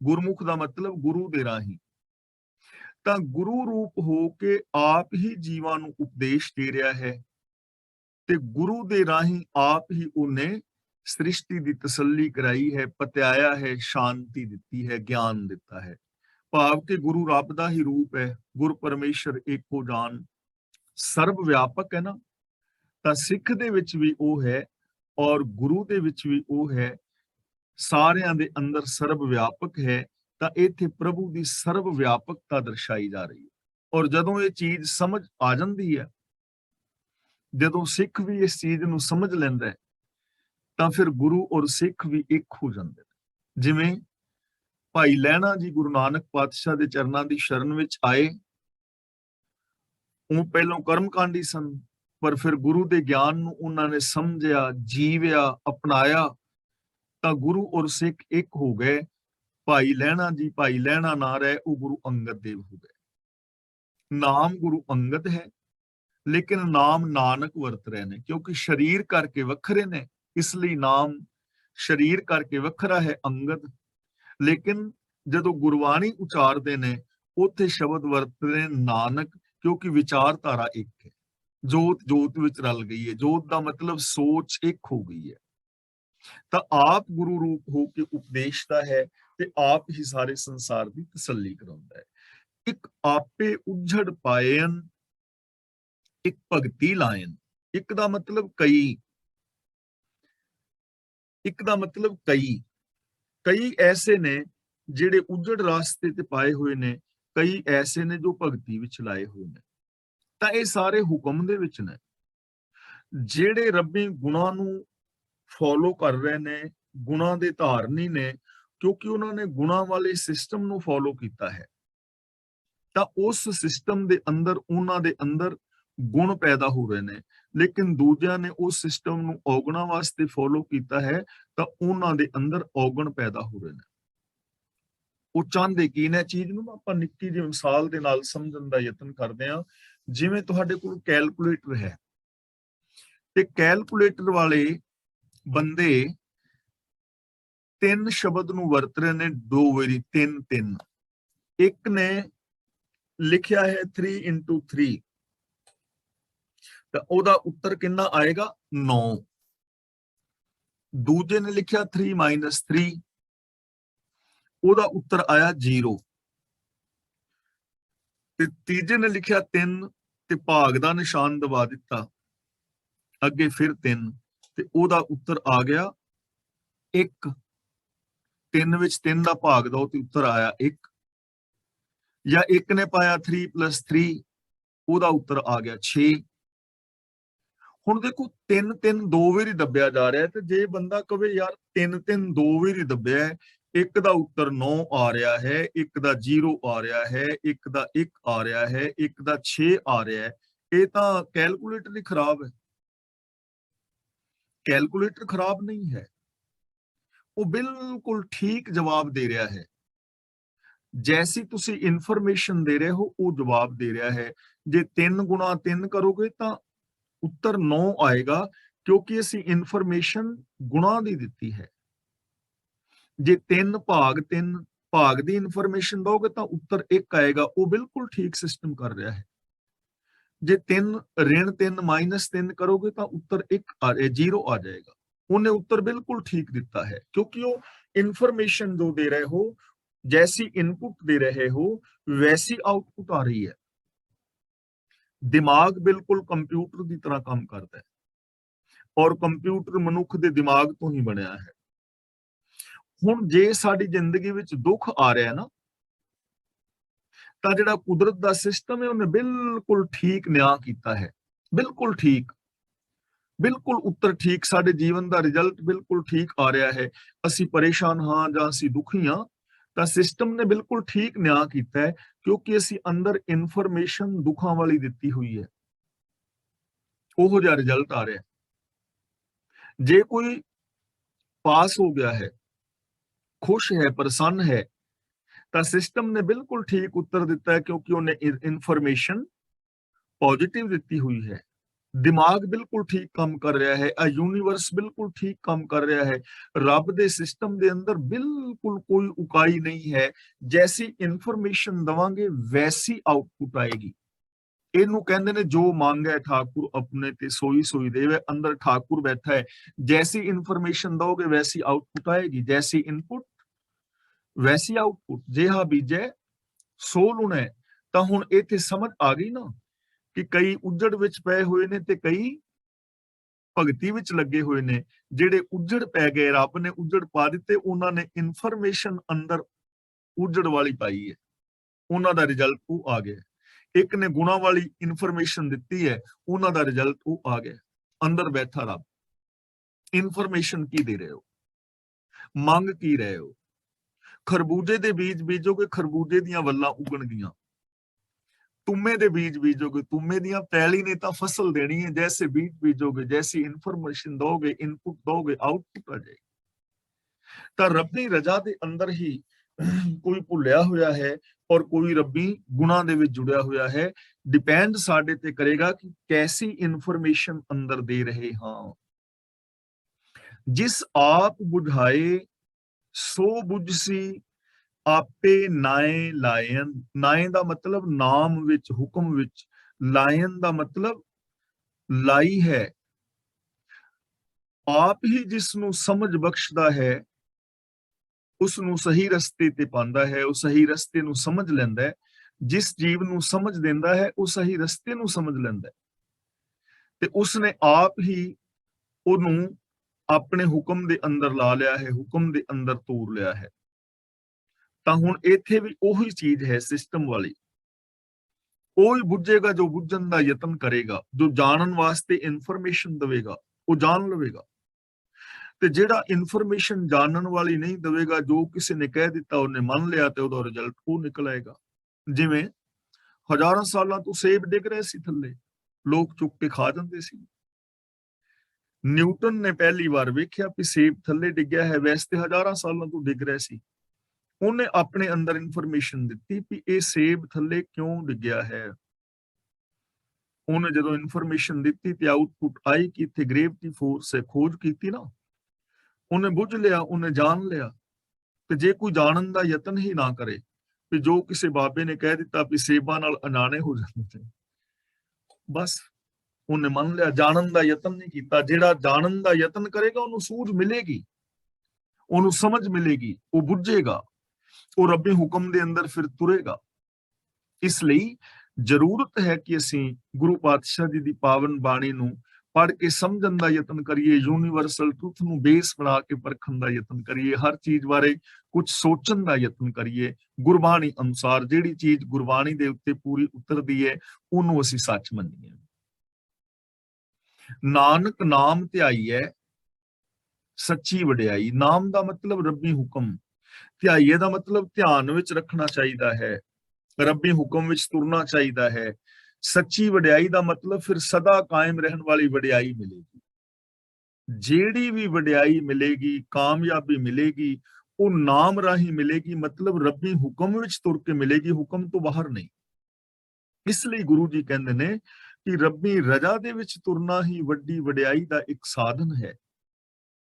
ਗੁਰਮੁਖ ਦਾ ਮਤਲਬ ਗੁਰੂ ਦੇ ਰਾਹੀਂ। ਤਾਂ ਗੁਰੂ ਰੂਪ ਹੋ ਕੇ ਆਪ ਹੀ ਜੀਵਾਂ ਨੂੰ ਉਪਦੇਸ਼ ਦੇ ਰਿਹਾ ਹੈ, ਤੇ ਗੁਰੂ ਦੇ ਰਾਹੀਂ ਆਪ ਹੀ ਉਹਨੇ ਸ੍ਰਿਸ਼ਟੀ ਦੀ ਤਸੱਲੀ ਕਰਾਈ ਹੈ, ਪਤਿਆਇਆ ਹੈ, ਸ਼ਾਂਤੀ ਦਿੱਤੀ ਹੈ, ਗਿਆਨ ਦਿੱਤਾ ਹੈ। ਭਾਵ ਕਿ ਗੁਰੂ ਰੱਬ ਦਾ ਹੀ ਰੂਪ ਹੈ। ਗੁਰ ਪਰਮੇਸ਼ਰ ਏਕੋ ਜਾਨ, ਸਰਬ ਵਿਆਪਕ ਹੈ ਨਾ। ਤਾਂ ਸਿੱਖ ਦੇ ਵਿੱਚ ਵੀ ਉਹ ਹੈ ਔਰ ਗੁਰੂ ਦੇ ਵਿੱਚ ਵੀ ਉਹ ਹੈ, ਸਾਰਿਆਂ ਦੇ ਅੰਦਰ ਸਰਬ ਵਿਆਪਕ ਹੈ। ਤਾਂ ਇੱਥੇ ਪ੍ਰਭੂ ਦੀ ਸਰਬ ਵਿਆਪਕਤਾ ਦਰਸਾਈ ਜਾ ਰਹੀ ਹੈ। ਔਰ ਜਦੋਂ ਇਹ ਚੀਜ਼ ਸਮਝ ਆ ਜਾਂਦੀ ਹੈ, ਜਦੋਂ ਸਿੱਖ ਵੀ ਇਸ ਚੀਜ਼ ਨੂੰ ਸਮਝ ਲੈਂਦਾ ਹੈ, ਤਾਂ ਫਿਰ ਗੁਰੂ ਔਰ ਸਿੱਖ ਵੀ ਇੱਕ ਹੋ ਜਾਂਦੇ ਨੇ। ਜਿਵੇਂ ਭਾਈ ਲਹਿਣਾ ਜੀ ਗੁਰੂ ਨਾਨਕ ਪਾਤਸ਼ਾਹ ਦੇ ਚਰਨਾਂ ਦੀ ਸ਼ਰਨ ਵਿੱਚ ਆਏ, ਉਹ ਪਹਿਲਾਂ ਕਰਮਕਾਂਡੀ ਸਨ, ਪਰ ਫਿਰ ਗੁਰੂ ਦੇ ਗਿਆਨ ਨੂੰ ਉਹਨਾਂ ਨੇ ਸਮਝਿਆ, ਜੀਵਿਆ, ਅਪਣਾਇਆ, ਤਾਂ ਗੁਰੂ ਔਰ ਸਿੱਖ ਇੱਕ ਹੋ ਗਏ। ਭਾਈ ਲਹਿਣਾ ਜੀ ਭਾਈ ਲਹਿਣਾ ਨਾ ਰਹੇ, ਉਹ ਗੁਰੂ ਅੰਗਦ ਦੇਵ ਹੋ ਗਏ। ਨਾਮ ਗੁਰੂ ਅੰਗਦ ਹੈ, ਲੇਕਿਨ ਨਾਮ ਨਾਨਕ ਵਰਤ ਰਹੇ ਨੇ, ਕਿਉਂਕਿ ਸਰੀਰ ਕਰਕੇ ਵੱਖਰੇ ਨੇ, ਇਸ ਲਈ ਨਾਮ ਸਰੀਰ ਕਰਕੇ ਵੱਖਰਾ ਹੈ ਅੰਗਦ। ਲੇਕਿਨ ਜਦੋਂ ਗੁਰਬਾਣੀ ਉਚਾਰਦੇ ਨੇ, ਉੱਥੇ ਸ਼ਬਦ ਵਰਤਦੇ ਨੇ ਨਾਨਕ, ਕਿਉਂਕਿ ਵਿਚਾਰਧਾਰਾ ਇੱਕ ਹੈ। ਜੋਤ ਜੋਤ ਵਿੱਚ ਰਲ ਗਈ ਹੈ। ਜੋਤ ਦਾ ਮਤਲਬ ਸੋਚ ਇੱਕ ਹੋ ਗਈ ਹੈ। ਤਾਂ ਆਪ ਗੁਰੂ ਰੂਪ ਹੋ ਕੇ ਉਪਦੇਸ਼ਦਾ ਹੈ ਤੇ ਆਪ ਹੀ ਸਾਰੇ ਸੰਸਾਰ ਦੀ ਤਸੱਲੀ ਕਰਾਉਂਦਾ ਹੈ। ਇੱਕ ਆਪੇ ਉਝੜ ਪਾਇਨ, ਇੱਕ ਭਗਤੀ ਲਾਇਨ। ਇੱਕ ਦਾ ਮਤਲਬ ਕਈ, ਇੱਕ ਦਾ ਮਤਲਬ ਕਈ। ਕਈ ਐਸੇ ਨੇ ਜਿਹੜੇ ਉਜੜ ਰਾਸਤੇ ਤੇ ਪਾਏ ਹੋਏ ਨੇ, ਕਈ ਐਸੇ ਨੇ ਜੋ ਭਗਤੀ ਵਿੱਚ ਲਾਏ ਹੋਏ ਨੇ। ਤਾਂ ਇਹ ਸਾਰੇ ਹੁਕਮ ਦੇ ਵਿੱਚ ਨੇ। ਜਿਹੜੇ ਰੱਬੀ ਗੁਣਾਂ ਨੂੰ ਫੋਲੋ ਕਰ ਰਹੇ ਨੇ, ਗੁਣਾਂ ਦੇ ਧਾਰਨੀ ਨੇ, ਕਿਉਂਕਿ ਉਹਨਾਂ ਨੇ ਗੁਣਾਂ ਵਾਲੇ ਸਿਸਟਮ ਨੂੰ ਫੋਲੋ ਕੀਤਾ ਹੈ। ਤਾਂ ਉਸ ਸਿਸਟਮ ਦੇ ਅੰਦਰ ਉਹਨਾਂ ਦੇ ਅੰਦਰ ਗੁਣ ਪੈਦਾ ਹੋ ਰਹੇ ਨੇ। ਲੇਕਿਨ ਦੂਜਿਆਂ ਨੇ ਉਸ ਸਿਸਟਮ ਨੂੰ ਔਗਣਾ ਵਾਸਤੇ ਫੋਲੋ ਕੀਤਾ ਹੈ, ਤਾਂ ਉਹਨਾਂ ਦੇ ਅੰਦਰ ਔਗਣ ਪੈਦਾ ਹੋ ਰਹੇ ਨੇ। ਉਹ ਚਾਹੁੰਦੇ ਕੀ ਨੇ? ਚੀਜ਼ ਨੂੰ ਆਪਾਂ ਨਿੱਕੀ ਜਿਹੀ ਮਿਸਾਲ ਦੇ ਨਾਲ ਸਮਝਣ ਦਾ ਯਤਨ ਕਰਦੇ ਹਾਂ। ਜਿਵੇਂ ਤੁਹਾਡੇ ਕੋਲ ਕੈਲਕੂਲੇਟਰ ਹੈ, ਤੇ ਕੈਲਕੂਲੇਟਰ ਵਾਲੇ ਬੰਦੇ ਤਿੰਨ ਸ਼ਬਦ ਨੂੰ ਵਰਤ ਰਹੇ ਨੇ ਦੋ ਵਾਰੀ, ਤਿੰਨ ਤਿੰਨ। ਇੱਕ ਨੇ ਲਿਖਿਆ ਹੈ 3 into 3, ਤਾਂ ਉਹਦਾ ਉੱਤਰ ਕਿੰਨਾ ਆਏਗਾ? 9। ਦੂਜੇ ਨੇ ਲਿਖਿਆ 3 minus 3, ਉਹਦਾ ਉੱਤਰ ਆਇਆ 0। ਤੇ ਤੀਜੇ ਨੇ ਲਿਖਿਆ 3 ਤੇ ਭਾਗ ਦਾ ਨਿਸ਼ਾਨ ਦਬਾ ਦਿੱਤਾ, ਅੱਗੇ ਫਿਰ 3, ਤੇ ਉਹਦਾ ਉੱਤਰ ਆ ਗਿਆ 1। 3 ਵਿੱਚ 3 ਦਾ ਭਾਗ ਦੋ ਤੇ ਉੱਤਰ ਆਇਆ 1। ਜਾਂ ਇੱਕ ਨੇ ਪਾਇਆ 3 + 3, ਉਹਦਾ ਉੱਤਰ ਆ ਗਿਆ 6। ਹੁਣ ਦੇਖੋ 3 3 ਦੋ ਵਾਰੀ ਦੱਬਿਆ ਜਾ ਰਿਹਾ, ਤੇ ਜੇ ਬੰਦਾ ਕਵੇ ਯਾਰ 3 3 ਦੋ ਵਾਰੀ ਦੱਬਿਆ ਹੈ, ਇੱਕ ਦਾ ਉੱਤਰ 9 ਆ ਰਿਹਾ ਹੈ, ਇੱਕ ਦਾ 0 ਆ ਰਿਹਾ ਹੈ, ਇੱਕ ਦਾ 1 ਆ ਰਿਹਾ ਹੈ, ਇੱਕ ਦਾ 6 ਆ ਰਿਹਾ ਹੈ, ਇਹ ਤਾਂ ਕੈਲਕੂਲੇਟਰ ਹੀ ਖਰਾਬ ਹੈ। ਕੈਲਕੂਲੇਟਰ ਖਰਾਬ ਨਹੀਂ ਹੈ, ਉਹ ਬਿਲਕੁਲ ਠੀਕ ਜਵਾਬ ਦੇ ਰਿਹਾ ਹੈ। जैसी तुसी इन्फॉर्मेशन दे रहे हो वो जवाब दे रहा है। जे 3 गुणा 3 करोगे तो उत्तर 9 आएगा, क्योंकि असी इन्फॉर्मेशन गुणा दी दिती है। जे 3 भाग 3 भाग दी इन्फॉर्मेशन दोगे तो उत्तर 1 आएगा। वो बिल्कुल ठीक सिस्टम कर रहा है। जे 3 ऋण 3 माइनस 3 करोगे तो उत्तर 0 आ जाएगा। उन्हें उत्तर बिल्कुल ठीक दिता है, क्योंकि वो इन्फॉर्मेशन जो दे रहे हो, जैसी इनपुट दे रहे हो वैसी आउटपुट आ रही है। दिमाग बिल्कुल कंप्यूटर की तरह काम करता है, और कंप्यूटर मनुख के दिमाग तो ही बनया है। हुण जे साडी जिंदगी विच दुख आ रहा है ना, ਤਾਂ ਜਿਹੜਾ ਕੁਦਰਤ ਦਾ ਸਿਸਟਮ ਹੈ ਉਹਨੇ ਬਿਲਕੁਲ ਠੀਕ ਨਿਆਂ ਕੀਤਾ ਹੈ। ਬਿਲਕੁਲ ਠੀਕ, ਬਿਲਕੁਲ ਉੱਤਰ ਠੀਕ, ਸਾਡੇ ਜੀਵਨ ਦਾ ਰਿਜ਼ਲਟ ਬਿਲਕੁਲ ਠੀਕ ਆ ਰਿਹਾ ਹੈ। ਅਸੀਂ ਪਰੇਸ਼ਾਨ ਹਾਂ ਜਾਂ ਅਸੀਂ ਦੁਖੀ ਹਾਂ, ਤਾਂ ਸਿਸਟਮ ਨੇ ਬਿਲਕੁਲ ਠੀਕ ਨਿਆਂ ਕੀਤਾ ਹੈ, ਕਿਉਂਕਿ ਅਸੀਂ ਅੰਦਰ ਇਨਫੋਰਮੇਸ਼ਨ ਦੁੱਖਾਂ ਵਾਲੀ ਦਿੱਤੀ ਹੋਈ ਹੈ। ਉਹੋ ਜਿਹਾ ਰਿਜ਼ਲਟ ਆ ਰਿਹਾ। ਜੇ ਕੋਈ ਪਾਸ ਹੋ ਗਿਆ ਹੈ, खुश है, प्रसन्न है, ਤਾਂ ਸਿਸਟਮ ਨੇ ਬਿਲਕੁਲ ਠੀਕ ਉੱਤਰ ਦਿੱਤਾ ਹੈ, ਕਿਉਂਕਿ ਉਹਨੇ ਇਨਫੋਰਮੇਸ਼ਨ ਪੋਜ਼ਿਟਿਵ ਦਿੱਤੀ ਹੋਈ ਹੈ। ਦਿਮਾਗ ਬਿਲਕੁਲ ਠੀਕ ਕੰਮ ਕਰ ਰਿਹਾ ਹੈ। ਆ ਯੂਨੀਵਰਸ ਬਿਲਕੁਲ ਠੀਕ ਕੰਮ ਕਰ ਰਿਹਾ ਹੈ। ਰੱਬ ਦੇ ਸਿਸਟਮ ਦੇ ਅੰਦਰ ਬਿਲਕੁਲ ਕੋਈ ਉਕਾਈ ਨਹੀਂ ਹੈ। ਜੈਸੀ ਇਨਫੋਰਮੇਸ਼ਨ ਦਵਾਂਗੇ ਵੈਸੀ ਆਉਟਪੁੱਟ ਆਏਗੀ। ਇਹਨੂੰ ਕਹਿੰਦੇ ਨੇ ਜੋ ਮੰਗੈ ਠਾकुर अपने ते सोई सोई देवे। अंदर ठाकुर बैठा है। जैसी इन्फॉर्मेशन दोगे वैसी आउटपुट आएगी। जैसी इनपुट वैसी आउटपुट। जिहा बीजे सो लुणै। ਤਾਂ ਹੁਣ ਇੱਥੇ ਸਮਝ ਆ ਗਈ ਨਾ ਕਿ ਕਈ ਉੱਜੜ ਵਿੱਚ ਪਏ ਹੋਏ ਨੇ ਤੇ ਕਈ ਭਗਤੀ ਵਿੱਚ ਲੱਗੇ ਹੋਏ ਨੇ। ਜਿਹੜੇ ਉੱਜੜ ਪੈ ਗਏ, ਰੱਬ ਨੇ ਉੱਜੜ ਪਾ ਦਿੱਤੇ, ਉਹਨਾਂ ਨੇ ਇਨਫੋਰਮੇਸ਼ਨ ਅੰਦਰ ਉੱਜੜ ਵਾਲੀ ਪਾਈ ਹੈ, ਉਹਨਾਂ ਦਾ ਰਿਜ਼ਲਟ ਉਹ ਆ ਗਿਆ। ਇੱਕ ਨੇ ਗੁਣਾ ਵਾਲੀ ਇਨਫੋਰਮੇਸ਼ਨ ਦਿੱਤੀ ਹੈ, ਉਹਨਾਂ ਦਾ ਰਿਜ਼ਲਟ ਉਹ ਆ ਗਿਆ। ਅੰਦਰ ਬੈਠਾ ਰੱਬ। ਇਨਫੋਰਮੇਸ਼ਨ ਕੀ ਦੇ ਰਹੇ ਹੋ, ਮੰਗ ਕੀ ਰਹੇ ਹੋ। ਖਰਬੂਜੇ ਦੇ ਬੀਜ ਬੀਜੋਗੇ, ਖਰਬੂਜੇ ਦੀਆਂ ਵੱਲਾਂ ਉਗਣਗੀਆਂ। तुमे दे बीज बीजोगे, तुमे दियां पैली ने ता फसल देनी है। जैसे बीज बीजोगे, जैसी इन्फॉर्मेशन दोगे, इनपुट दोगे, आउटपुट आ जाएगी। ता रब्बी रजा दे अंदर ही कोई भुलिया होया है और कोई रब्बी गुणा दे विच जुड़िया होया है। डिपेंड साडे ते करेगा कि कैसी इन्फॉर्मेशन अंदर दे रहे हां। जिस आप बुझाए सो बुझसी आपे नाए लायन। नाए ਦਾ ਮਤਲਬ ਨਾਮ ਵਿੱਚ, ਹੁਕਮ ਵਿੱਚ। ਲਾਇਨ ਦਾ ਮਤਲਬ ਲਾਈ ਹੈ। ਆਪ ਹੀ ਜਿਸ ਨੂੰ ਸਮਝ ਬਖਸ਼ਦਾ ਹੈ ਉਸ ਨੂੰ ਸਹੀ ਰਸਤੇ ਤੇ ਪਾਉਂਦਾ ਹੈ। ਉਹ ਸਹੀ ਰਸਤੇ ਨੂੰ ਸਮਝ ਲੈਂਦਾ ਹੈ। ਜਿਸ ਜੀਵ ਨੂੰ ਸਮਝ ਦਿੰਦਾ ਹੈ ਉਹ ਸਹੀ ਰਸਤੇ ਨੂੰ ਸਮਝ ਲੈਂਦਾ ਹੈ, ਤੇ ਉਸਨੇ ਆਪ ਹੀ ਉਹਨੂੰ ਆਪਣੇ ਹੁਕਮ ਦੇ ਅੰਦਰ ਲਾ ਲਿਆ ਹੈ, ਹੁਕਮ ਦੇ ਅੰਦਰ ਤੋਰ ਲਿਆ ਹੈ। ਤਾਂ ਹੁਣ ਇੱਥੇ ਵੀ ਉਹੀ ਚੀਜ਼ ਹੈ ਸਿਸਟਮ ਵਾਲੀ। ਉਹ ਬੁੱਝੇਗਾ ਜੋ ਬੁੱਝਣ ਦਾ ਯਤਨ ਕਰੇਗਾ, ਜੋ ਜਾਣਨ ਵਾਸਤੇ ਇਨਫੋਰਮੇਸ਼ਨ ਦੇਵੇਗਾ ਉਹ ਜਾਣ ਲਵੇਗਾ। ਤੇ ਜਿਹੜਾ ਇਨਫੋਰਮੇਸ਼ਨ ਜਾਣਨ ਵਾਲੀ ਨਹੀਂ ਦੇਵੇਗਾ, ਜੋ ਕਿਸੇ ਨੇ ਕਹਿ ਦਿੱਤਾ ਉਹਨੇ ਮੰਨ ਲਿਆ, ਤੇ ਉਹਦਾ ਰਿਜ਼ਲਟ ਉਹ ਨਿਕਲ ਆਏਗਾ। ਜਿਵੇਂ ਹਜ਼ਾਰਾਂ ਸਾਲਾਂ ਤੋਂ ਸੇਬ ਡਿੱਗ ਰਹੇ ਸੀ ਥੱਲੇ, ਲੋਕ ਚੁੱਕ ਕੇ ਖਾ ਜਾਂਦੇ ਸੀ। ਨਿਊਟਨ ਨੇ ਪਹਿਲੀ ਵਾਰ ਵੇਖਿਆ ਕਿ ਸੇਬ ਥੱਲੇ ਡਿੱਗਿਆ ਹੈ, ਵੈਸੇ ਤੇ ਹਜ਼ਾਰਾਂ ਸਾਲਾਂ ਤੋਂ ਡਿੱਗ ਰਿਹਾ ਸੀ। ਉਹਨੇ ਆਪਣੇ ਅੰਦਰ ਇਨਫੋਰਮੇਸ਼ਨ ਦਿੱਤੀ ਕਿ ਇਹ ਸੇਬ ਥੱਲੇ ਕਿਉਂ ਡਿੱਗਿਆ ਹੈ। ਉਹਨੇ ਜਦੋਂ ਇਨਫੋਰਮੇਸ਼ਨ ਦਿੱਤੀ ਤੇ ਆਉਟਪੁੱਟ ਆਈ ਕਿ ਇੱਥੇ ਗ੍ਰੇਵਿਟੀ ਫੋਰਸ ਹੈ। ਖੋਜ ਕੀਤੀ ਨਾ, ਉਹਨੇ ਬੁੱਝ ਲਿਆ, ਉਹਨੇ ਜਾਣ ਲਿਆ। ਤੇ ਜੇ ਕੋਈ ਜਾਣਨ ਦਾ ਯਤਨ ਹੀ ਨਾ ਕਰੇ, ਕਿ ਜੋ ਕਿਸੇ ਬਾਬੇ ਨੇ ਕਹਿ ਦਿੱਤਾ ਕਿ ਸੇਬਾਂ ਨਾਲ ਅਨਾਣੇ ਹੋ ਜਾਂਦੇ, ਬਸ ਉਹਨੇ ਮੰਨ ਲਿਆ, ਜਾਣਨ ਦਾ ਯਤਨ ਨਹੀਂ ਕੀਤਾ। ਜਿਹੜਾ ਜਾਣਨ ਦਾ ਯਤਨ ਕਰੇਗਾ ਉਹਨੂੰ ਸੂਝ ਮਿਲੇਗੀ, ਉਹਨੂੰ ਸਮਝ ਮਿਲੇਗੀ, ਉਹ ਬੁੱਝੇਗਾ, ਉਹ ਰੱਬੀ ਹੁਕਮ ਦੇ ਅੰਦਰ ਫਿਰ ਤੁਰੇਗਾ। ਇਸ ਲਈ ਜ਼ਰੂਰਤ ਹੈ ਕਿ ਅਸੀਂ ਗੁਰੂ ਪਾਤਸ਼ਾਹ ਜੀ ਦੀ ਪਾਵਨ ਬਾਣੀ ਨੂੰ ਪੜ੍ਹ ਕੇ ਸਮਝਣ ਦਾ ਯਤਨ ਕਰੀਏ, ਯੂਨੀਵਰਸਲ ਟਰੂਥ ਨੂੰ ਬੇਸ ਬਣਾ ਕੇ ਪਰਖਣ ਦਾ ਯਤਨ ਕਰੀਏ, ਹਰ ਚੀਜ਼ ਬਾਰੇ ਕੁਝ ਸੋਚਣ ਦਾ ਯਤਨ ਕਰੀਏ। ਗੁਰਬਾਣੀ ਅਨੁਸਾਰ ਜਿਹੜੀ ਚੀਜ਼ ਗੁਰਬਾਣੀ ਦੇ ਉੱਤੇ ਪੂਰੀ ਉਤਰਦੀ ਹੈ ਉਹਨੂੰ ਅਸੀਂ ਸੱਚ ਮੰਨੀਏ। ਨਾਨਕ ਨਾਮ ਧਿਆਈਐ ਸੱਚੀ ਵਡਿਆਈ। ਨਾਮ ਦਾ ਮਤਲਬ ਰੱਬੀ ਹੁਕਮ, ਧਿਆਈਏ ਦਾ ਮਤਲਬ ਧਿਆਨ ਵਿੱਚ ਰੱਖਣਾ ਚਾਹੀਦਾ ਹੈ, ਰੱਬੀ ਹੁਕਮ ਵਿੱਚ ਤੁਰਨਾ ਚਾਹੀਦਾ ਹੈ। ਸੱਚੀ ਵਡਿਆਈ ਦਾ ਮਤਲਬ ਫਿਰ ਸਦਾ ਕਾਇਮ ਰਹਿਣ ਵਾਲੀ ਵਡਿਆਈ ਮਿਲੇਗੀ। ਜਿਹੜੀ ਵੀ ਵਡਿਆਈ ਮਿਲੇਗੀ, ਕਾਮਯਾਬੀ ਮਿਲੇਗੀ, ਉਹ ਨਾਮ ਰਾਹੀਂ ਮਿਲੇਗੀ, ਮਤਲਬ ਰੱਬੀ ਹੁਕਮ ਵਿੱਚ ਤੁਰ ਕੇ ਮਿਲੇਗੀ, ਹੁਕਮ ਤੋਂ ਬਾਹਰ ਨਹੀਂ। ਇਸ ਲਈ ਗੁਰੂ ਜੀ ਕਹਿੰਦੇ ਨੇ ਕਿ ਰੱਬੀ ਰਜ਼ਾ ਦੇ ਵਿੱਚ ਤੁਰਨਾ ਹੀ ਵੱਡੀ ਵਡਿਆਈ ਦਾ ਇੱਕ ਸਾਧਨ ਹੈ।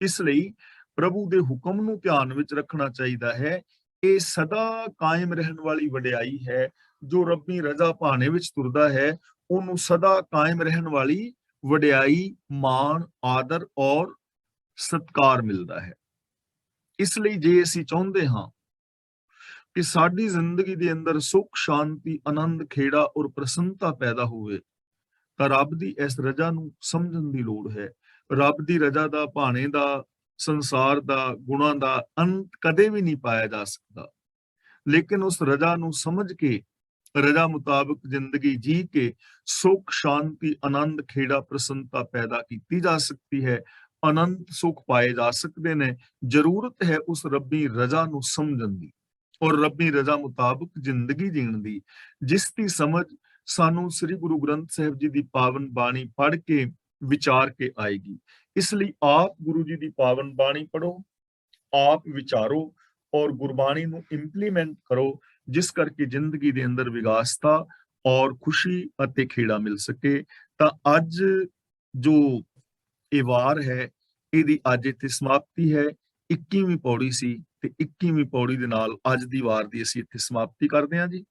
ਇਸ ਲਈ ਪ੍ਰਭੂ ਦੇ ਹੁਕਮ ਨੂੰ ਧਿਆਨ ਵਿੱਚ ਰੱਖਣਾ ਚਾਹੀਦਾ ਹੈ। ਇਹ ਸਦਾ ਕਾਇਮ ਰਹਿਣ ਵਾਲੀ ਵਡਿਆਈ ਹੈ। ਜੋ ਰੱਬੀ ਰਜ਼ਾ ਭਾਣੇ ਵਿੱਚ ਤੁਰਦਾ ਹੈ, ਉਹਨੂੰ ਸਦਾ ਕਾਇਮ ਰਹਿਣ ਵਾਲੀ ਵਡਿਆਈ, ਮਾਣ, ਆਦਰ ਔਰ ਸਤਿਕਾਰ ਮਿਲਦਾ ਹੈ। ਇਸ ਲਈ ਜੇ ਅਸੀਂ ਚਾਹੁੰਦੇ ਹਾਂ ਕਿ ਸਾਡੀ ਜ਼ਿੰਦਗੀ ਦੇ ਅੰਦਰ ਸੁੱਖ, ਸ਼ਾਂਤੀ, ਆਨੰਦ, ਖੇੜਾ ਔਰ ਪ੍ਰਸੰਨਤਾ ਪੈਦਾ ਹੋਵੇ, ਤਾਂ ਰੱਬ ਦੀ ਇਸ ਰਜ਼ਾ ਨੂੰ ਸਮਝਣ ਦੀ ਲੋੜ ਹੈ। ਰੱਬ ਦੀ ਰਜ਼ਾ ਦਾ, ਭਾਣੇ ਦਾ, ਸੰਸਾਰ ਦਾ, ਗੁਣਾਂ ਦਾ ਅੰਤ ਕਦੇ ਵੀ ਨਹੀਂ ਪਾਇਆ ਜਾ ਸਕਦਾ। ਲੇਕਿਨ ਉਸ ਰਜ਼ਾ ਨੂੰ ਸਮਝ ਕੇ, ਰਜ਼ਾ ਮੁਤਾਬਕ ਜ਼ਿੰਦਗੀ ਜੀ ਕੇ ਸੁੱਖ, ਸ਼ਾਂਤੀ, ਆਨੰਦ, ਖੇੜਾ, ਪ੍ਰਸੰਨਤਾ ਪੈਦਾ ਕੀਤੀ ਜਾ ਸਕਦੀ ਹੈ। ਅਨੰਤ ਸੁੱਖ ਪਾਏ ਜਾ ਸਕਦੇ ਨੇ। ਜ਼ਰੂਰਤ ਹੈ ਉਸ ਰੱਬੀ ਰਜ਼ਾ ਨੂੰ ਸਮਝਣ ਦੀ ਔਰ ਰੱਬੀ ਰਜ਼ਾ ਮੁਤਾਬਕ ਜ਼ਿੰਦਗੀ ਜੀਣ ਦੀ, ਜਿਸ ਦੀ ਸਮਝ ਸਾਨੂੰ ਸ੍ਰੀ ਗੁਰੂ ਗ੍ਰੰਥ ਸਾਹਿਬ ਜੀ ਦੀ ਪਾਵਨ ਬਾਣੀ ਪੜ੍ਹ ਕੇ, ਵਿਚਾਰ ਕੇ ਆਏਗੀ। ਇਸ ਲਈ ਆਪ ਗੁਰੂ ਜੀ ਦੀ ਪਾਵਨ ਬਾਣੀ ਪੜ੍ਹੋ, ਆਪ ਵਿਚਾਰੋ ਔਰ ਗੁਰਬਾਣੀ ਨੂੰ ਇੰਪਲੀਮੈਂਟ ਕਰੋ, ਜਿਸ ਕਰਕੇ ਜ਼ਿੰਦਗੀ ਦੇ ਅੰਦਰ ਵਿਗਾਸਤਾ ਔਰ ਖੁਸ਼ੀ ਅਤੇ ਖੇੜਾ ਮਿਲ ਸਕੇ। ਤਾਂ ਅੱਜ ਜੋ ਇਹ ਵਾਰ ਹੈ, ਇਹਦੀ ਅੱਜ ਇੱਥੇ ਸਮਾਪਤੀ ਹੈ। 21ਵੀਂ ਪੌੜੀ ਸੀ ਤੇ 21ਵੀਂ ਪੌੜੀ ਦੇ ਨਾਲ ਅੱਜ ਦੀ ਵਾਰ ਦੀ ਅਸੀਂ ਇੱਥੇ ਸਮਾਪਤੀ ਕਰਦੇ ਹਾਂ ਜੀ।